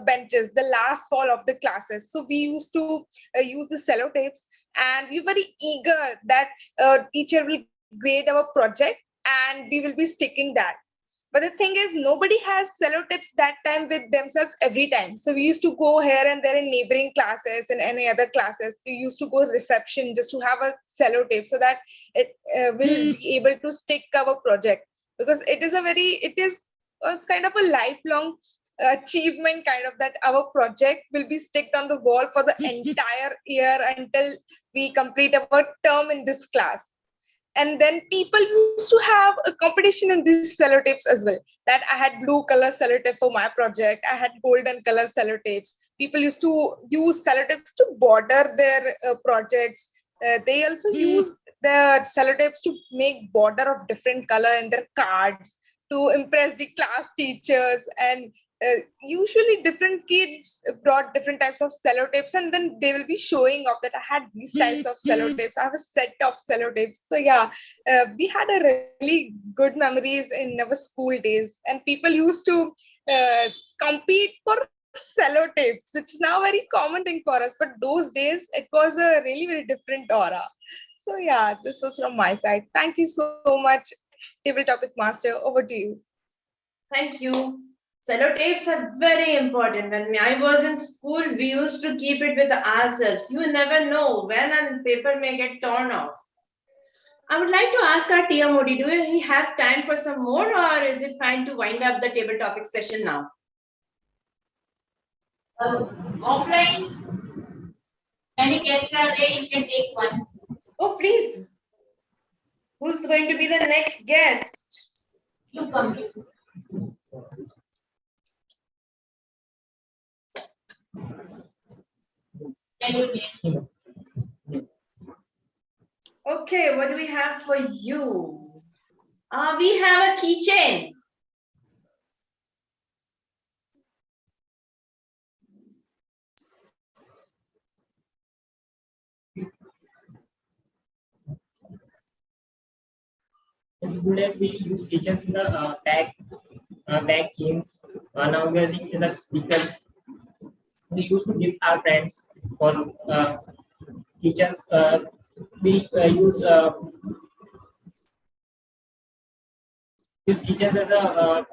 benches, the last wall of the classes. So we used to use the sellotapes, and we were very eager that teacher will grade our project and we will be sticking that. But the thing is, nobody has sellotapes that time with themselves every time. So we used to go here and there in neighboring classes and any other classes. We used to go reception just to have a sellotape so that it will be able to stick our project, because it was kind of a lifelong achievement kind of that our project will be sticked on the wall for the entire year until we complete our term in this class. And then people used to have a competition in these sellotapes as well. That I had blue color sellotape for my project. I had golden color sellotapes. People used to use sellotapes to border their projects. They also use the sellotapes to make border of different color in their cards to impress the class teachers. And usually different kids brought different types of sellotapes, and then they will be showing off that I had these types of sellotapes. I have a set of sellotapes. So yeah, we had a really good memories in our school days, and people used to compete for sellotapes, which is now a very common thing for us. But those days, it was a really very different aura. So yeah, this was from my side. Thank you so much, Table Topic Master. Over to you. Thank you. Sellotapes are very important. When I was in school, we used to keep it with ourselves. You never know when a paper may get torn off. I would like to ask our Tia Modi, do we have time for some more, or is it fine to wind up the table topic session now? Offline, any guests are there? You can take one. Oh, please. Who's going to be the next guest? You come. Okay, what do we have for you? We have a keychain. In school days, we use keychains in the bag chains. Nowadays, it is a vehicle. We used to give our friends for keychains. We use keychains as a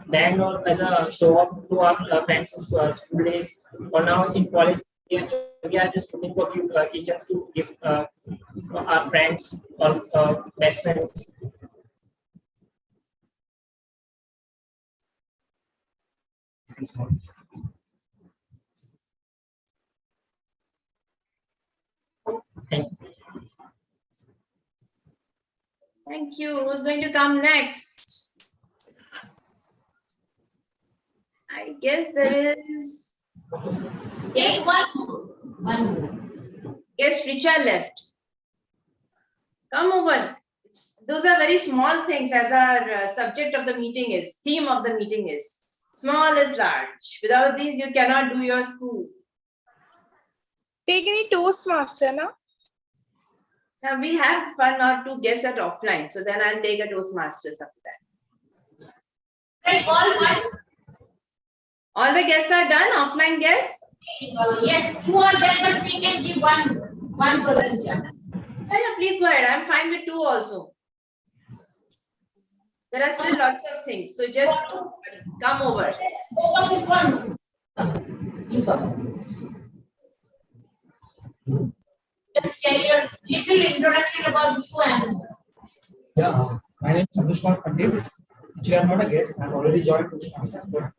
band or as a show off to our friends in school days. Or now in college, we are just looking for keychains to give our friends or best friends. Thank you. Who's going to come next? I guess there is. Yes, one. Yes, Richa left. Come over. Those are very small things, as our subject of the meeting is, theme of the meeting is. Small is large. Without these, you cannot do your school. Take any Toastmaster now? Now we have one or two guests at offline, so then I'll take a Toastmasters after that. Hey, all the guests are done, offline guests? Yes, two are there, but we can give one person chance. Yeah, please go ahead. I'm fine with two also. There are still lots of things, so just come over. You come. Just tell your little introduction about you and. Yeah, my name is Santosh Kumar Pandit. Actually, I'm not a guest. I've already joined Toastmasters.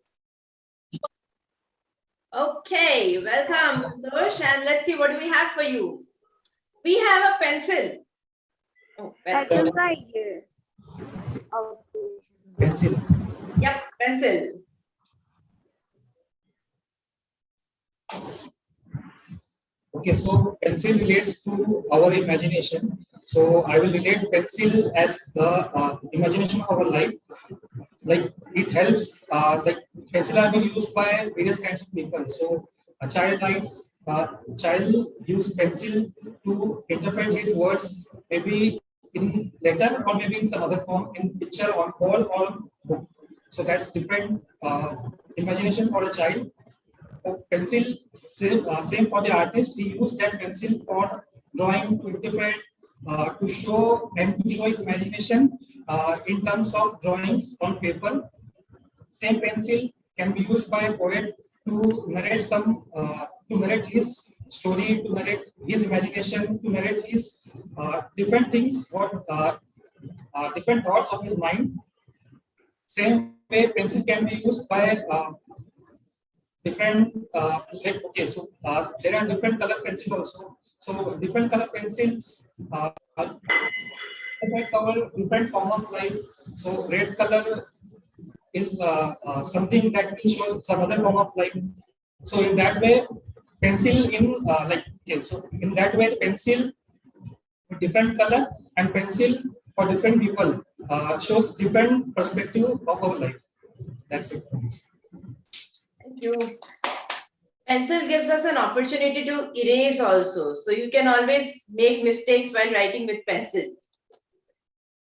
Okay, welcome, Santosh, and let's see what do we have for you. We have a pencil. Oh, pencil. Pencil. Yep, pencil. Okay, so pencil relates to our imagination. So I will relate pencil as the imagination of our life. Like it helps, like pencil are being used by various kinds of people. So a child writes, child use pencil to interpret his words, maybe in letter or maybe in some other form, in picture, on wall or book. So that's different imagination for a child. For pencil, same for the artist. He used that pencil for drawing, to interpret, to show his imagination in terms of drawings on paper. Same pencil can be used by a poet to narrate to narrate his story, to narrate his imagination, to narrate his different things, different thoughts of his mind. Same way, pencil can be used by different okay, so there are different color pencils also. So different color pencils affects our different form of life. So red color is something that will show some other form of life. So in that way, pencil in so in that way, pencil with different color and pencil for different people shows different perspective of our life. That's it. Thank you. Pencil gives us an opportunity to erase also. So you can always make mistakes while writing with pencil.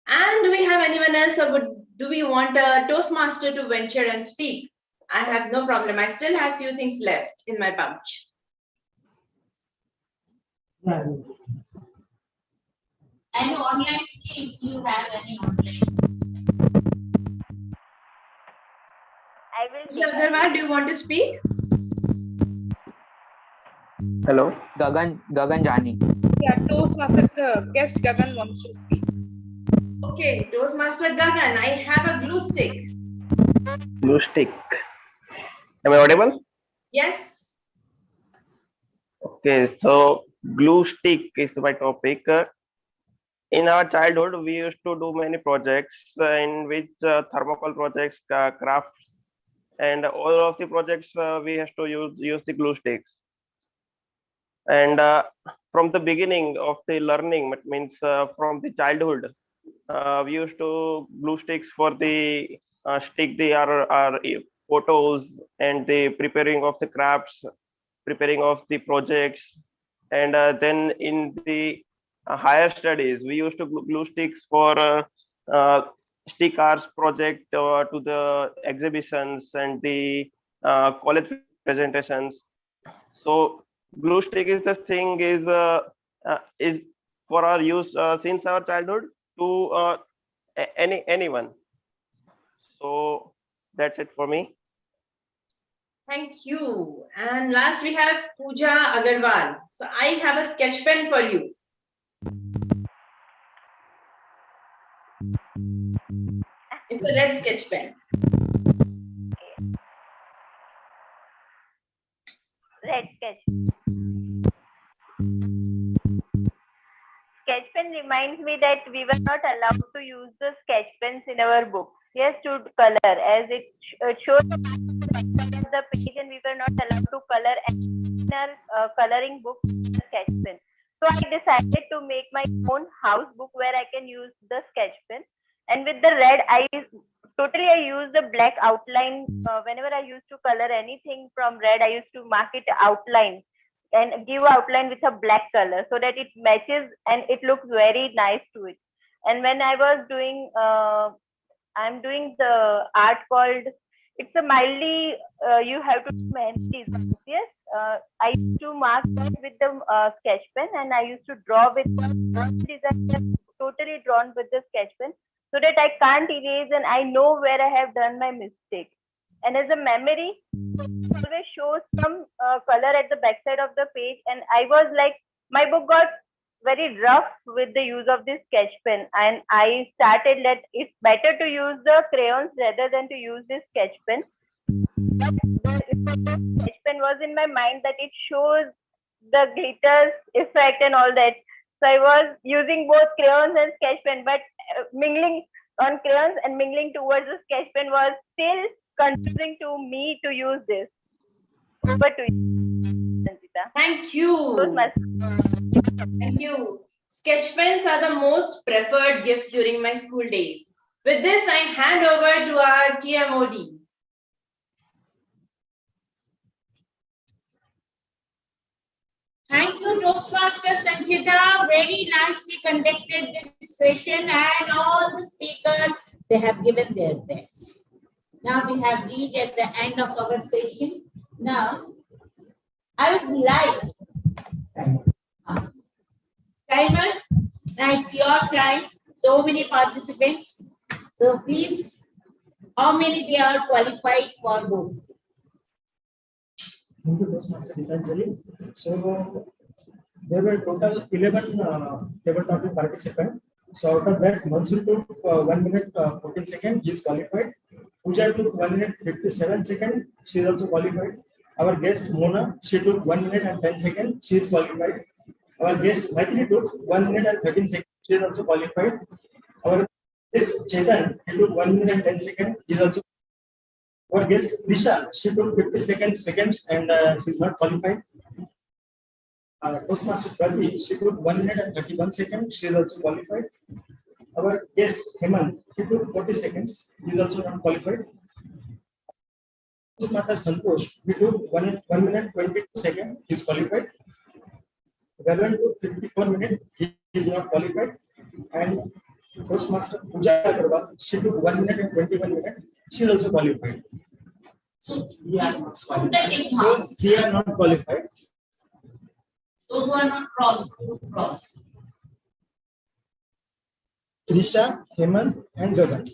And do we have anyone else, or do we want a Toastmaster to venture and speak? I have no problem. I still have few things left in my pouch. Any online skill, if you have any online. I will. Mr. Agarwal, do you want to speak? Hello. Gagan Jani. Yeah, Toastmaster guest Gagan wants to speak. Okay, Toastmaster Gagan, I have a glue stick. Glue stick. Am I audible? Yes. Okay, so glue stick is my topic. In our childhood, we used to do many projects in which thermocol projects, crafts, and all of the projects we have to use the glue sticks. And from the beginning of the learning, it means from the childhood, we used to glue sticks for the stick the our photos and the preparing of the crafts, preparing of the projects, and then in the higher studies, we used to glue sticks for stick arts project to the exhibitions and the college presentations. So glue stick is the thing is for our use since our childhood to anyone. So that's it for me. Thank you. And last we have Pooja Agarwal. So I have a sketch pen for you. It's a red sketch pen. Red sketch. Sketch pen reminds me that we were not allowed to use the sketch pens in our books. Yes, to color, as it shows the backside of the page, and we were not allowed to color in our coloring book with the sketch pen. So I decided to make my own house book where I can use the sketch pen. And with the red, I use the black outline. Whenever I used to color anything from red, I used to mark it outline and give outline with a black color so that it matches and it looks very nice to it. And when I was doing, I'm doing the art called, it's a mildly, you have to do many designs. Yes, I used to mark that with the sketch pen, and I used to draw with design totally drawn with the sketch pen so that I can't erase and I know where I have done my mistake. And as a memory, it always shows some color at the backside of the page. And I was like, my book got very rough with the use of this sketch pen. And I started that it's better to use the crayons rather than to use this sketch pen. But the sketch pen was in my mind that it shows the glitters effect and all that. So I was using both crayons and sketch pen, but mingling on crayons and mingling towards the sketch pen was still confusing to me to use this. Over to you, Sanjita. Thank you. Thank you. Sketch pens are the most preferred gifts during my school days. With this, I hand over to our TMOD. Thank you, Toastmaster Sanjita. Very nicely conducted this session, and all the speakers, they have given their best. Now we have reached at the end of our session. Now, I would like timer. Now it's your time. So many participants. So please, how many they are qualified for both? Thank you, Toastmaster Gitanjali. So there were total 11 table topic participants. So out of that, Mansur took 1 minute 14 seconds. He is qualified. Pooja took 1 minute 57 seconds. She is also qualified. Our guest Mona, she took 1 minute and 10 seconds. She is qualified. Our guest Maitri took 1 minute and 13 seconds. She is also qualified. Our guest Chetan, he took 1 minute and 10 seconds. He is also our guest Risha. She took 50 seconds and she's not qualified. Toastmaster Prati, she took 1 minute and 31 seconds. She is also qualified. Our guest Hemant, he took 40 seconds. He is also not qualified. Toastmaster Santosh, he took 1 minute 22 seconds. He is qualified. Gagan took 54 minutes. He is not qualified. And Toastmaster Pooja Agarwal, she took 1 minute and 21 minutes. She is also qualified. So we are not qualified. So we are not qualified. Those who are not cross. Trisha, Hemant, and Gagan.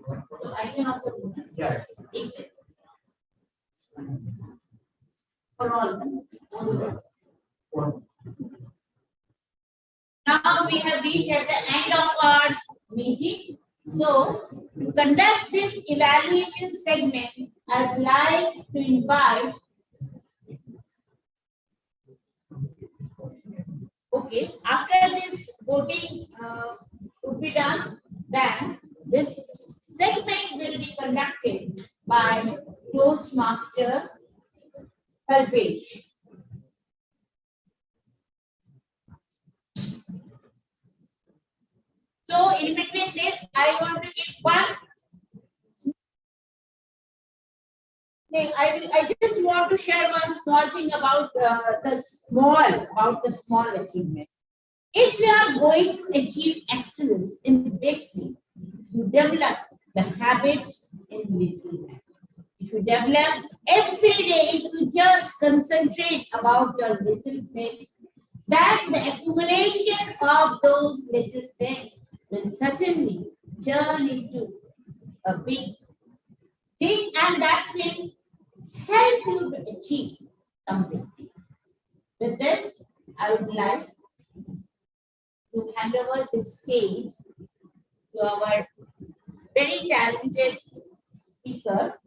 So I can also do that. Yeah. For all. Now we have reached at the end of our meeting. So to conduct this evaluation segment, I'd like to invite. Okay, after this voting would be done, then this segment will be conducted by Toastmaster Kalpesh. So in between this, I want to give one thing. I just want to share one small thing about the small achievement. If you are going to achieve excellence in big things, you develop the habit in little things. If you develop every day, if you just concentrate about your little thing, then the accumulation of those little things will certainly turn into a big thing, and that will help you to achieve something. With this, I would like to hand over the stage to our very talented speaker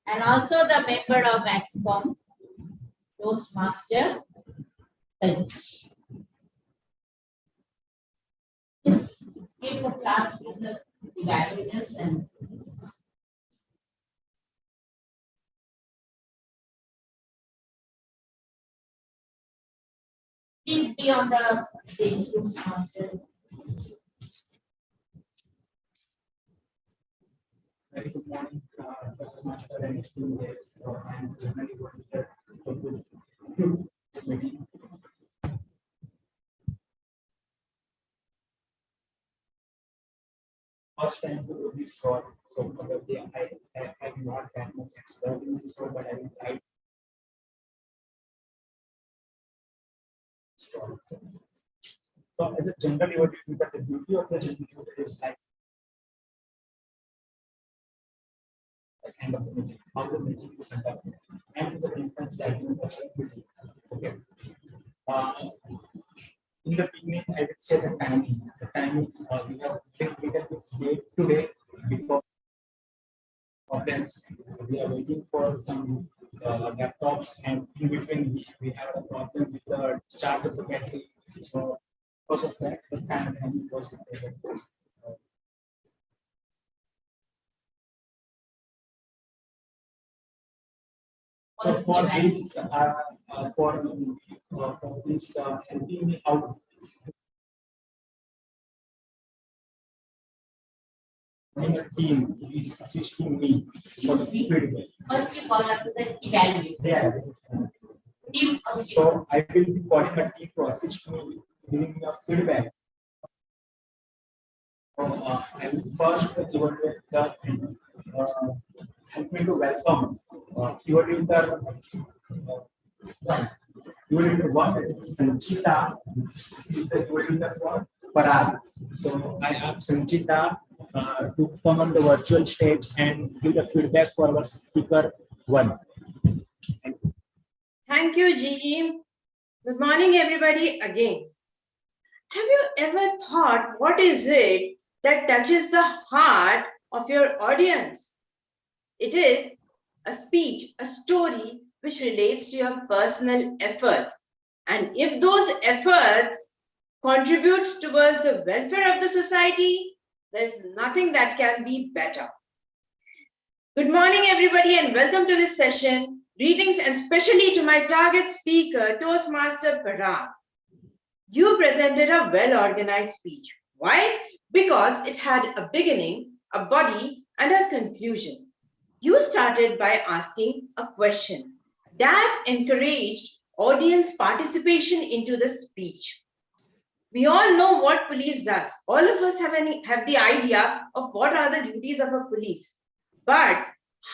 and also the member of XCOM, Toastmaster. Just give a charge to the evaluators and please be on the stage, Toastmaster. Very good morning, Toastmaster and esteemed guests. I'm generally going to this meeting. First time to do this role, so probably I'm not that much expert in this role, but I will try. So as a general evaluator, the beauty of the general evaluator is like the end of the meeting, how the meeting is conducted, and the different segments of the meeting. Okay. In the beginning, I would say the timing. The timing we have little bit late today because problems. We are waiting for some laptops, and in between we have a problem with the charge of the battery. So because of that, the time was delayed. So for this, helping me out. I'm a team is assisting me for the feedback. First, you call up to the evaluator. Yeah. Team so I will be calling a team to assist me, giving me a feedback. So I will first evaluate the help me to welcome evaluator one. Evaluator one is Sanchita. This is the evaluator for Parag. So I ask Sanchita to come on the virtual stage and give the feedback for our speaker one. Thank you. Thank you, G. Good morning, everybody, again. Have you ever thought what is it that touches the heart of your audience? It is a speech, a story which relates to your personal efforts. And if those efforts contributes towards the welfare of the society, there's nothing that can be better. Good morning, everybody, and welcome to this session. Greetings, and especially to my target speaker, Toastmaster Parag. You presented a well-organized speech. Why? Because it had a beginning, a body, and a conclusion. You started by asking a question that encouraged audience participation into the speech. We all know what police does. All of us have the idea of what are the duties of a police. But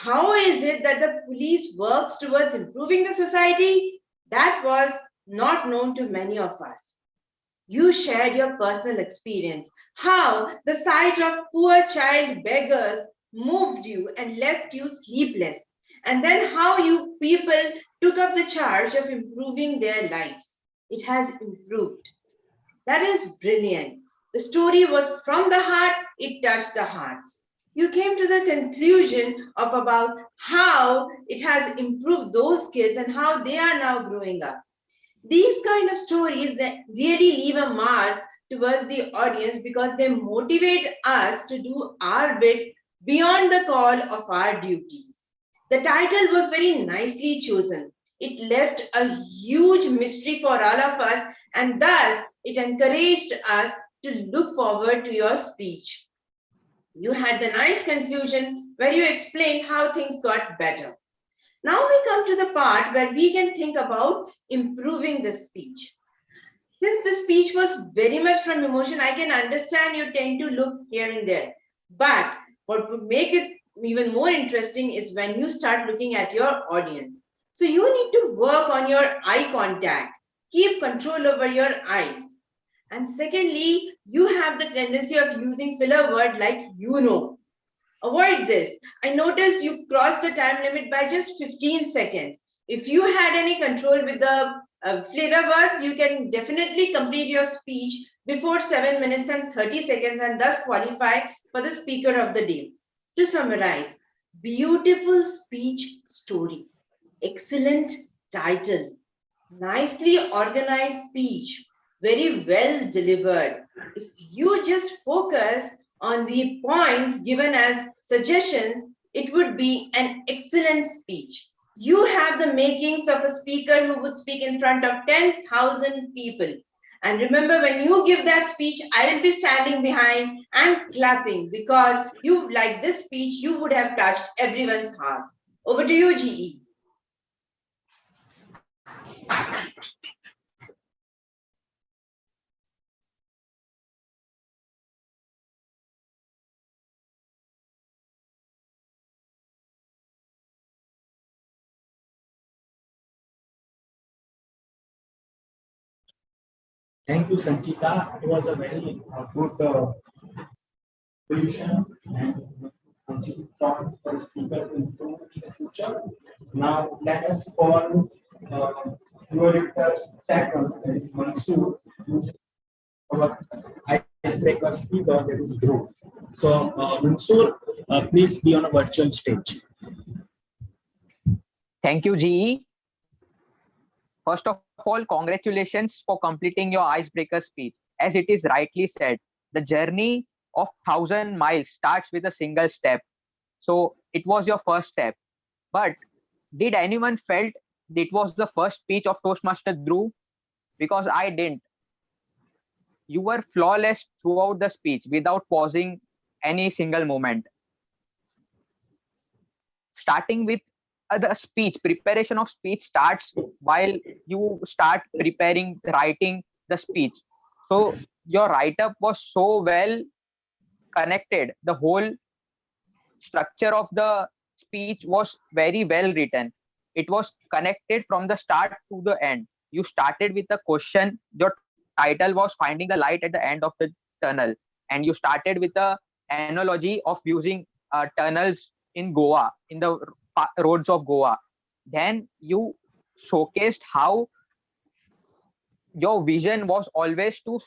how is it that the police works towards improving the society? That was not known to many of us. You shared your personal experience, how the sight of poor child beggars moved you and left you sleepless, and then how you people took up the charge of improving their lives. It has improved. That is brilliant. The story was from the heart, it touched the hearts. You came to the conclusion of about how it has improved those kids and how they are now growing up. These kind of stories that really leave a mark towards the audience because they motivate us to do our bit beyond the call of our duty. The title was very nicely chosen. It left a huge mystery for all of us, and thus it encouraged us to look forward to your speech. You had the nice conclusion where you explained how things got better. Now we come to the part where we can think about improving the speech. Since the speech was very much from emotion, I can understand you tend to look here and there. But what would make it even more interesting is when you start looking at your audience. So you need to work on your eye contact. Keep control over your eyes. And secondly, you have the tendency of using filler word like you know. Avoid this. I noticed you crossed the time limit by just 15 seconds. If you had any control with the filler words, you can definitely complete your speech before 7 minutes and 30 seconds and thus qualify for the speaker of the day. To summarize, beautiful speech story, excellent title, nicely organized speech, very well delivered. If you just focus on the points given as suggestions, it would be an excellent speech. You have the makings of a speaker who would speak in front of 10,000 people. And remember, when you give that speech, I will be standing behind and clapping because you, like this speech, you would have touched everyone's heart. Over to you, GE. Thank you, Sanchita. It was a very good solution and Sanchita thought for the speaker to improve in the future. Now let us call your second, that is Mansoor, who's our icebreaker speaker, that is Dhruv. So Mansoor, please be on a virtual stage. Thank you, GE. First of all, congratulations for completing your icebreaker speech. As it is rightly said, the journey of 1,000 miles starts with a single step. So it was your first step. But did anyone felt it was the first speech of Toastmaster Dhruv? Because I didn't. You were flawless throughout the speech without pausing any single moment. Starting with the speech, preparation of speech starts while you start preparing, writing the speech. So your write-up was so well connected. The whole structure of the speech was very well written. It was connected from the start to the end. You started with a question. Your title was Finding the Light at the End of the Tunnel. And you started with the analogy of using tunnels in Goa, in the roads of Goa. Then you showcased how your vision was always to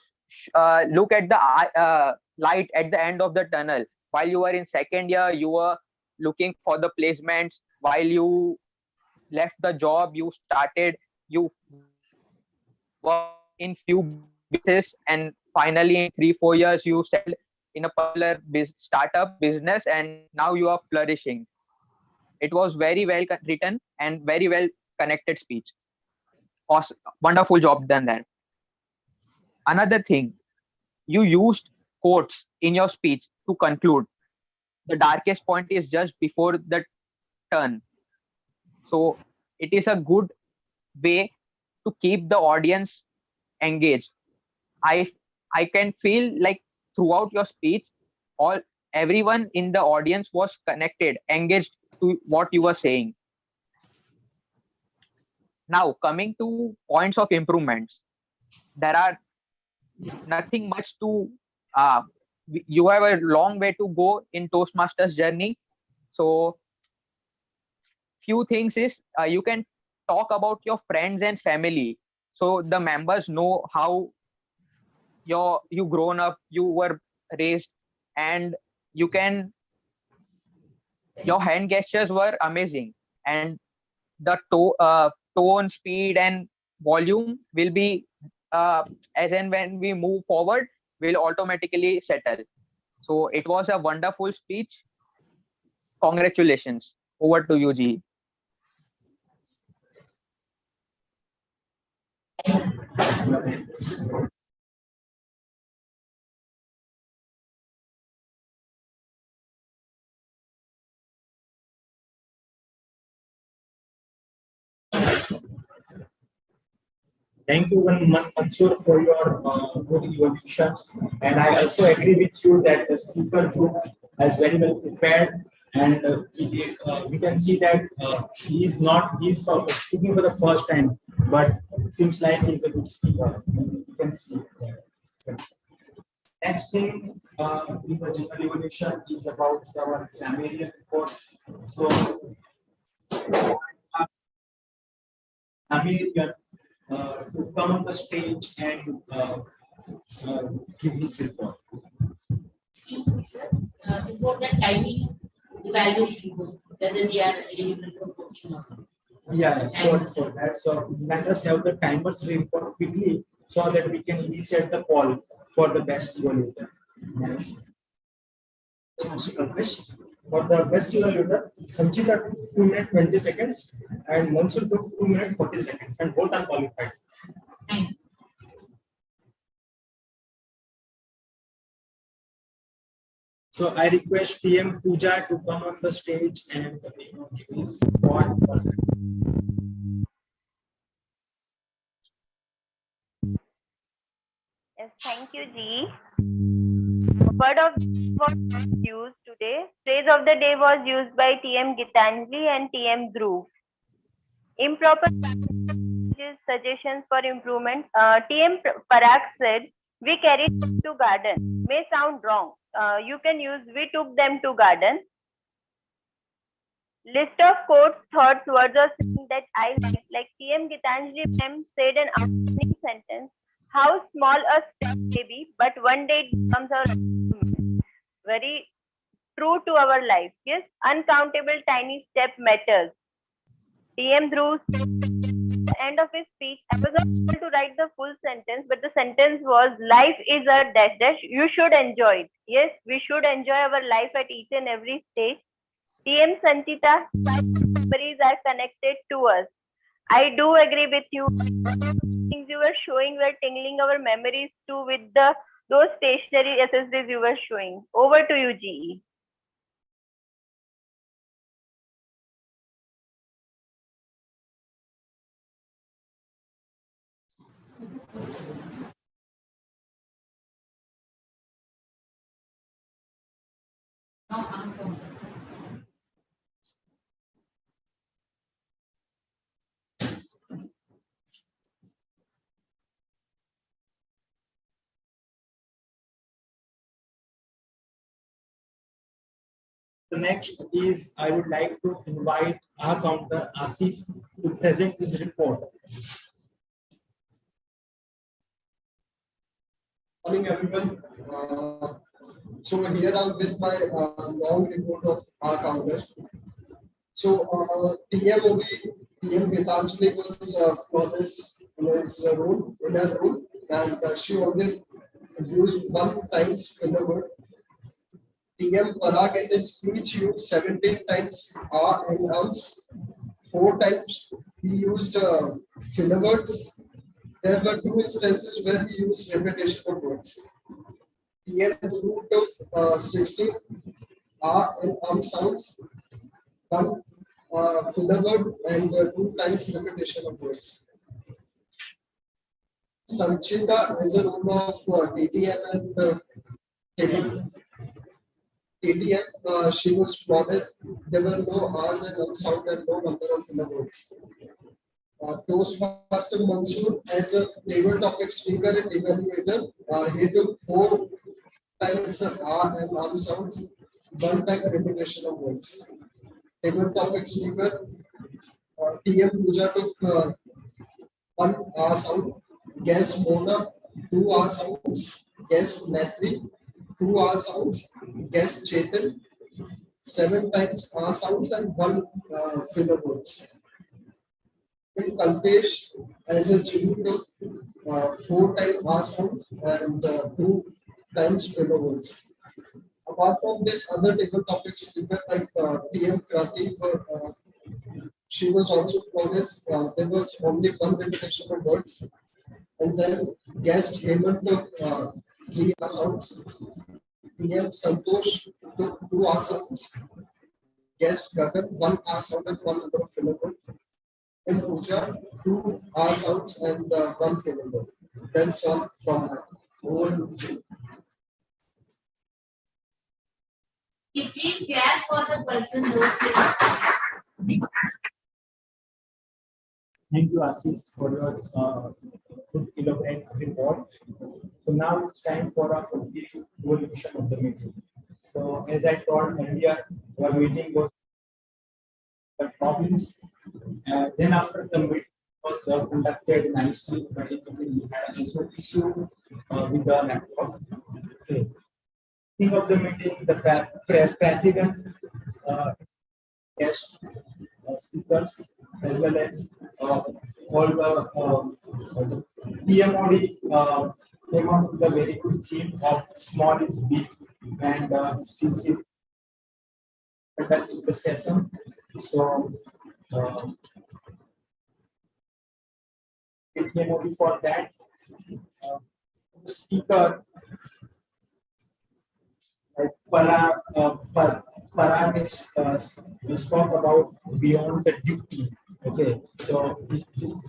look at the light at the end of the tunnel. While you were in second year, you were looking for the placements. While you left the job, you started, you worked in few banks. business, and finally in 3-4 years you settled in a particular startup business, and now you are flourishing. It was very well written and very well connected speech. Awesome, wonderful job done there. Another thing, you used quotes in your speech to conclude. The darkest point is just before the turn. So it is a good way to keep the audience engaged. I can feel like throughout your speech, everyone in the audience was connected, engaged to what you were saying. Now coming to points of improvements, there are nothing much to you have a long way to go in Toastmasters journey. So few things is you can talk about your friends and family, so the members know how you grown up, you were raised, and you can your hand gestures were amazing, and the tone, speed, and volume will be as and when we move forward will automatically settle. So it was a wonderful speech. Congratulations. Over to you, G. Thank you, Mansur, for your good evaluation. And I also agree with you that the speaker group has very well prepared. And we can see that he is speaking for the first time, but it seems like he's a good speaker. You can see that. Next thing in the general evaluation is about our familiar report. So, American to come on the stage and give his report. Excuse me, sir. Before that timing evaluation, whether they are eligible for voting or not. Yeah, sorry for that. So let us have the timers report quickly so that we can initiate the poll for the best evaluator. For the best evaluator, Sanchita 2 minutes 20 seconds and Mansur took 2 minutes 40 seconds, and both are qualified. So I request PM Pooja to come on the stage and give his report. Yes, thank you, G. Word of was used today. Phrase of the day was used by TM Gitanjali and TM Dhruv. Improper suggestions for improvement. TM Parag said, we carried them to garden. May sound wrong. You can use, we took them to garden. List of quotes, thoughts, words or saying that I like TM Gitanjali ma'am said an outstanding sentence. How small a step may be, but one day it becomes our very true to our life. Yes, uncountable tiny step matters. TM Dhruv said at the end of his speech, I was not able to write the full sentence, but the sentence was, life is a dash dash. You should enjoy it. Yes, we should enjoy our life at each and every stage. TM Sanchita, memories are connected to us. I do agree with you. Things you were showing were tingling our memories too with those stationary SSDs you were showing. Over to you, GE. The next is I would like to invite our counter Assis to present his report. Morning, everyone. So here I'm with my long report of our counters. So TM Gitanjali was flawless in his role, in her role, and she only used 1 times filler word. TM Parag in his speech used 17 times R and ums. 4 times he used filler words. There were 2 instances where he used repetition of words. TM Guru took 16 R and sounds, 1 filler word, and 2 times repetition of words. Sanchita is a role of TTM and TTM. She was flawless. There were no R's and unsound and no number of filler words. Toastmaster Mansoor as a table topic speaker and evaluator, he took 4 times R and unsounds, 1 time repetition of words. Table topic speaker, TM Puja took 1 R sound. Guest Mona, 2 R sounds. Guest Matri, 2 R sounds. Guest Chetan, 7 times R sounds and 1 filler words. In Kalpesh, as a junior, 4 times R sounds and 2 times filler words. Apart from this, other table topic speaker like TM Krati, she was also flawless. There was only 1 repetition of words. And then guest Hemant took 3 R sounds. PM Santosh took 2 R sounds. Guest Gagan 1 R sound and 1 number of filler word. In Puja 2 R sounds and 1 filler word. That's all from her. Over to you. Please clap for the person who Thank you, Ashish, for your good elaborate report. So now it's time for a complete evolution of the meeting. So as I told earlier, our meeting was the problems. Then after the meeting was conducted nicely, we had also issue with the network. Okay. Think of the meeting, the president, guest speakers, as well as all the PMOD came up with a very good theme of small is big, and since it conducted the session, so PMOD for that speaker like Parag spoke about beyond the duty. Okay, so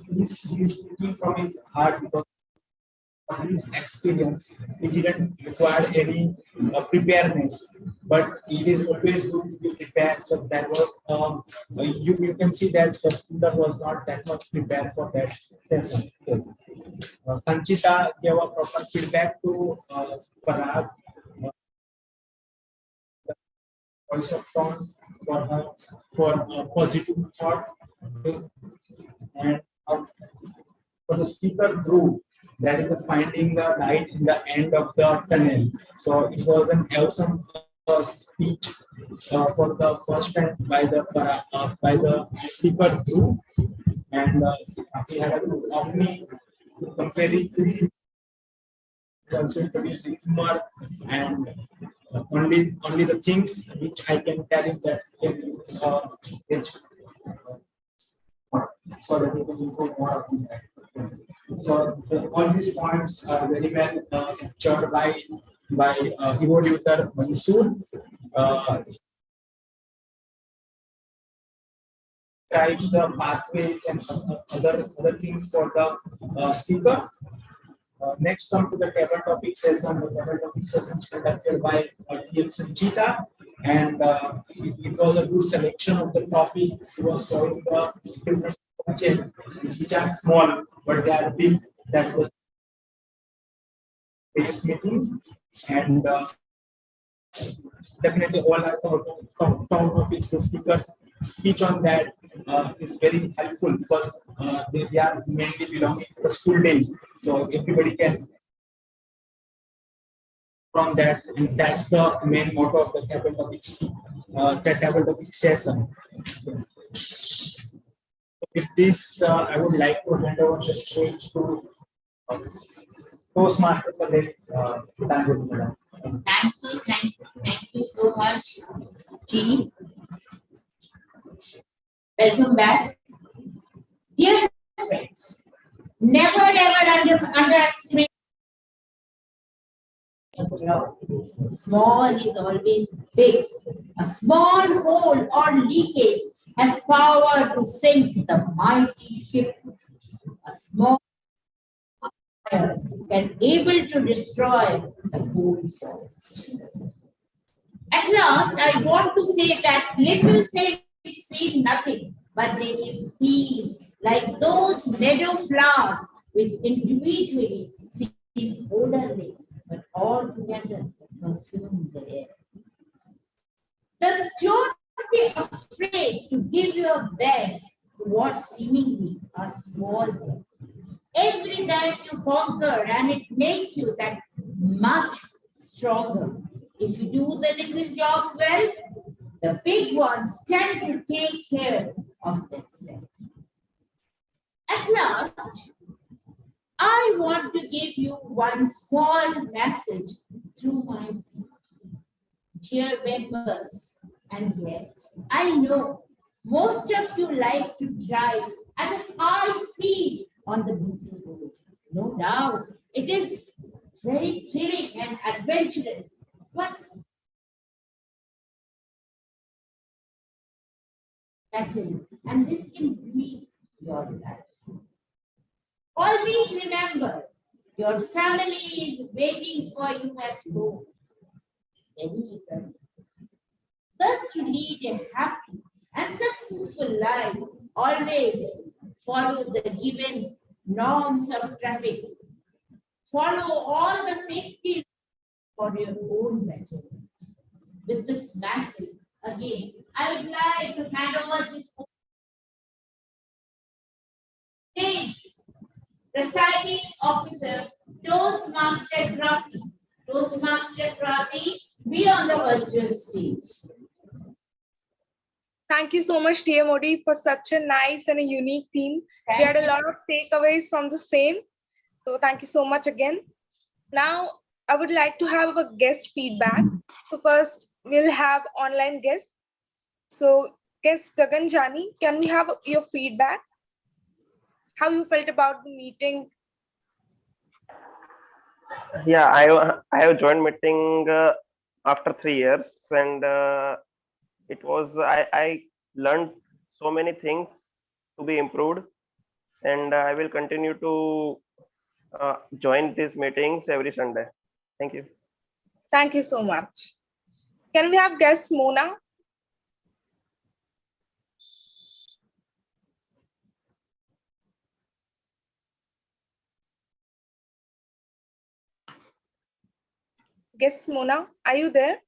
he's speaking from his heart because from his experience, he didn't require any preparedness, but it is always good to be prepared. So that was you can see that the student was not that much prepared for that session. Okay. Sanchita gave a proper feedback to Parag. Voice of tone for her for a positive thought, and for the speaker group, that is finding the light in the end of the tunnel. So it was an awesome speech for the first time by the speaker group, and we had a group of me comparing also introduce humor and only the things which I can tell in that so that we can improve more on that. So all these points are very well captured by evolutor Mansoor. Describe the pathways and other things for the speaker. Next, come to the table topic session. The table topic session is conducted by TM Sanchita, and it was a good selection of the topic. She was showing the different objects which are small but they are big. That was base meeting, and definitely all our topics, the speakers speech on that is very helpful because they are mainly belonging to the school days, so everybody can from that, and that's the main motto of the table topic session. With this, I would like to hand over the stage to Toastmaster for that. Thank you, madam. Thank you so much, Jean. Welcome back. Dear friends, never ever underestimate. Small is always big. A small hole or leakage has power to sink the mighty ship. A small fire can able to destroy the whole forest. At last, I want to say that little things seem nothing, but they give peace, like those meadow flowers which individually seem odorless, but all together perfume the air. Thus, don't be afraid to give your best to what seemingly are small things. Every time you conquer, and it makes you that much stronger. If you do the little job well, the big ones tend to take care of themselves. At last, I want to give you one small message through my dear members and guests. I know most of you like to drive at a high speed on the busy road. No doubt, it is very thrilling and adventurous, but and this can be your life. Always remember, your family is waiting for you at home. Very eagerly. Thus, to lead a happy and successful life, always follow the given norms of traffic. Follow all the safety for your own betterment. With this message, again, I would like to hand over this Please, presiding officer, Toastmaster Krati. Toastmaster Krati, be on the virtual stage. Thank you so much, TMOD, for such a nice and a unique theme. We had a lot of takeaways from the same. So thank you so much again. Now, I would like to have a guest feedback. So first, we'll have online guests. So guest Gagan Jani, can we have your feedback? How you felt about the meeting? Yeah, I have joined meeting after 3 years, and it was I learned so many things to be improved, and I will continue to join these meetings every Sunday. Thank you. Thank you so much. Can we have guest Mona? Guest Mona, are you there?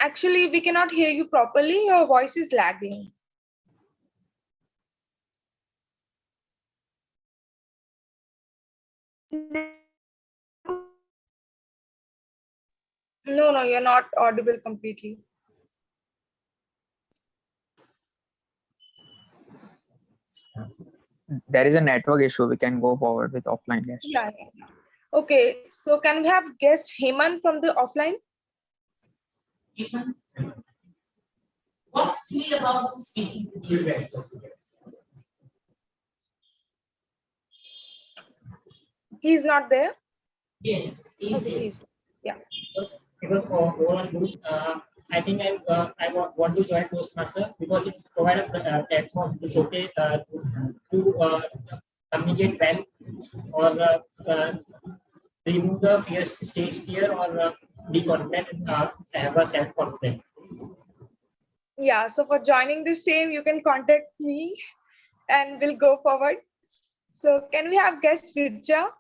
Actually, we cannot hear you properly. Your voice is lagging. No, you're not audible completely. There is a network issue. We can go forward with offline guest. Yeah. Okay, so can we have guest Heman from the offline? Heman, what do you feel about this meeting? He's not there? Yes, he's yeah. It was overall good. I think I want to join Toastmaster because it's provide a platform to showcase to communicate well or remove the fear, stage fear, or be confident and have a self confidence. Yeah, so for joining the same, you can contact me and we'll go forward. So can we have guest Richa?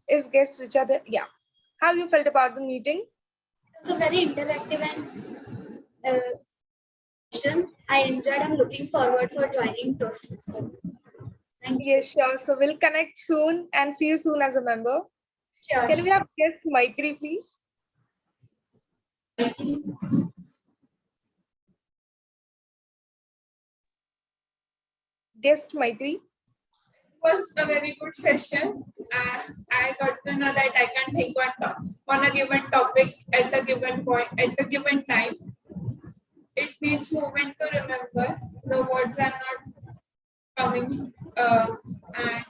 Is guest Richa there? Yeah. How you felt about the meeting? It was a very interactive and session. I enjoyed. I'm looking forward for joining Toastmaster. Thank you. Yes, sure. So we'll connect soon and see you soon as a member. Can we have guest Maitri, please? Guest Maitri. Was a very good session. I got to know that I can think on a given topic at a given point, at a given time. It needs moment to remember. The words are not coming. And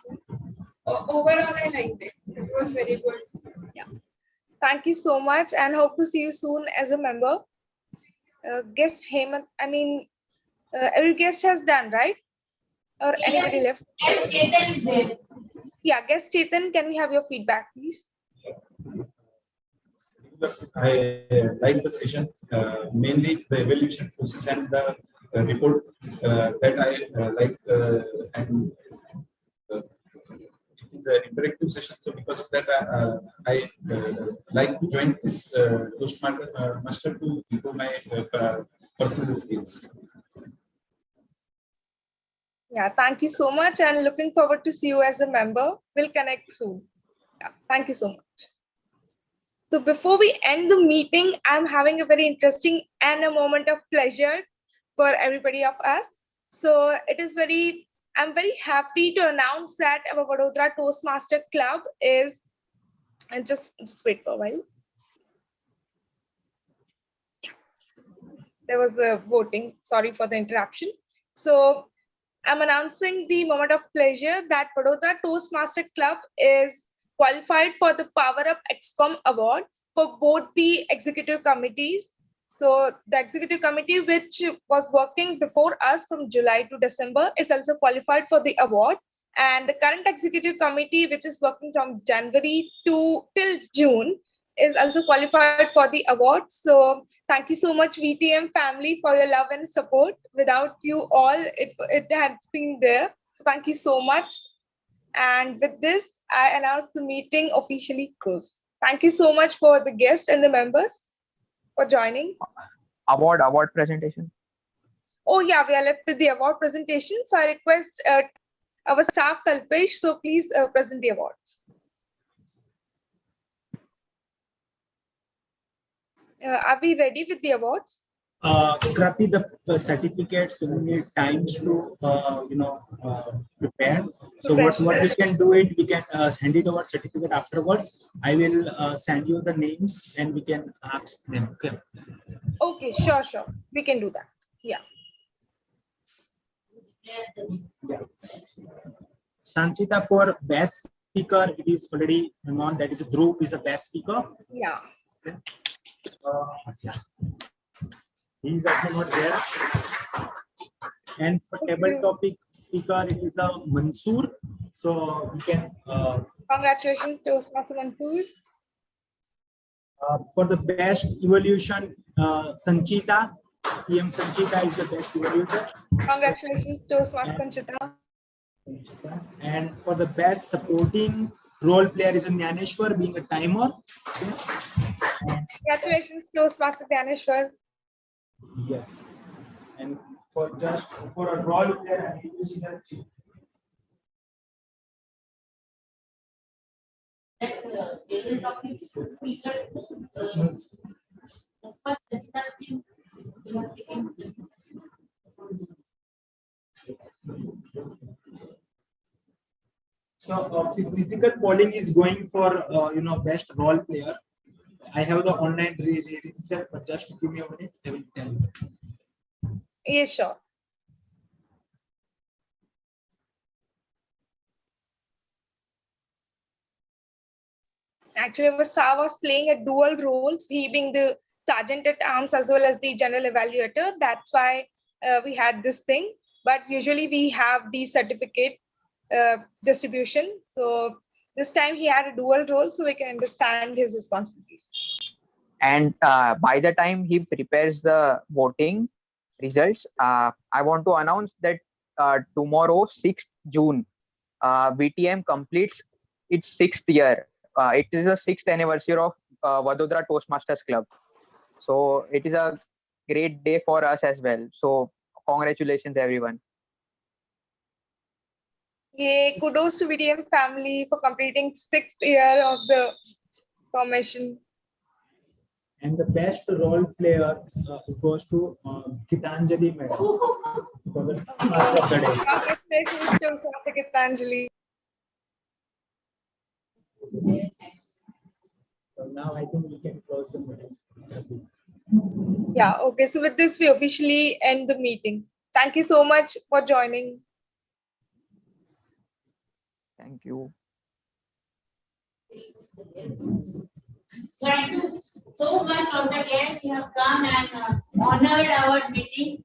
overall, I liked it. It was very good. Yeah. Thank you so much and hope to see you soon as a member. Guest Hemant, every guest has done, right? Or anybody left? Yes, Chetan is there. Yeah, guest Chetan, can we have your feedback, please? I like the session, mainly the evaluation process and the report that I like, and it is an interactive session. So because of that, I like to join this Toastmaster to improve my personal skills. Yeah, thank you so much and looking forward to see you as a member. We'll connect soon. Yeah, thank you so much. So before we end the meeting, I'm having a very interesting and a moment of pleasure for everybody of us. So I'm very happy to announce that our Vadodara Toastmaster Club is, and just wait for a while. There was a voting, sorry for the interruption. So I'm announcing the moment of pleasure that Vadodara Toastmaster Club is qualified for the Power Up XCOM Award for both the executive committees. So the executive committee, which was working before us from July to December, is also qualified for the award. And the current executive committee, which is working from January till June, is also qualified for the award. So thank you so much, VTM family, for your love and support. Without you all, it had been there. So thank you so much. And with this, I announce the meeting officially closed. Thank you so much for the guests and the members for joining. Award presentation. Oh yeah, we are left with the award presentation. So I request our staff Kalpesh, so please present the awards. Are we ready with the awards? Krati, the certificates need times to prepare. So what we can do it, we can send it our certificate afterwards. I will send you the names and we can ask them. Okay. Okay, sure. We can do that. Yeah. Sanchita, for best speaker, it is already known that is Dhruv is the best speaker. Yeah. He is also not there. And for table topic speaker, it is the Mansoor. So we can. Congratulations to Toastmaster Mansoor. For the best evolution, Sanchita. PM Sanchita is the best evolution. Congratulations to Toastmaster Sanchita. And for the best supporting role player is a Jnaneshwar, being a timer. Okay. Congratulations to Toastmaster Jnaneshwar. Yes. And for a role player, I need to see the chief. So physical polling is going for best role player. I have the online result, but just give me a minute. I will tell you. Yes, sure. Actually, Vasa was playing a dual roles, he being the sergeant at arms as well as the general evaluator. That's why we had this thing. But usually we have the certificate distribution. So this time he had a dual role, so we can understand his responsibilities. And by the time he prepares the voting results, I want to announce that tomorrow, 6th June, VTM completes its 6th year. It is the 6th anniversary of Vadodara Toastmasters Club. So it is a great day for us as well. So congratulations, everyone. Yay, kudos to VTM family for completing 6th year of the formation. And the best role player goes to Gitanjali madam for the Master of the Day. Congratulations to Gitanjali. So now I think we can close the meetings. Yeah, okay. So with this, we officially end the meeting. Thank you so much for joining. Thank you. Thank you so much of the guests who have come and honored our meeting.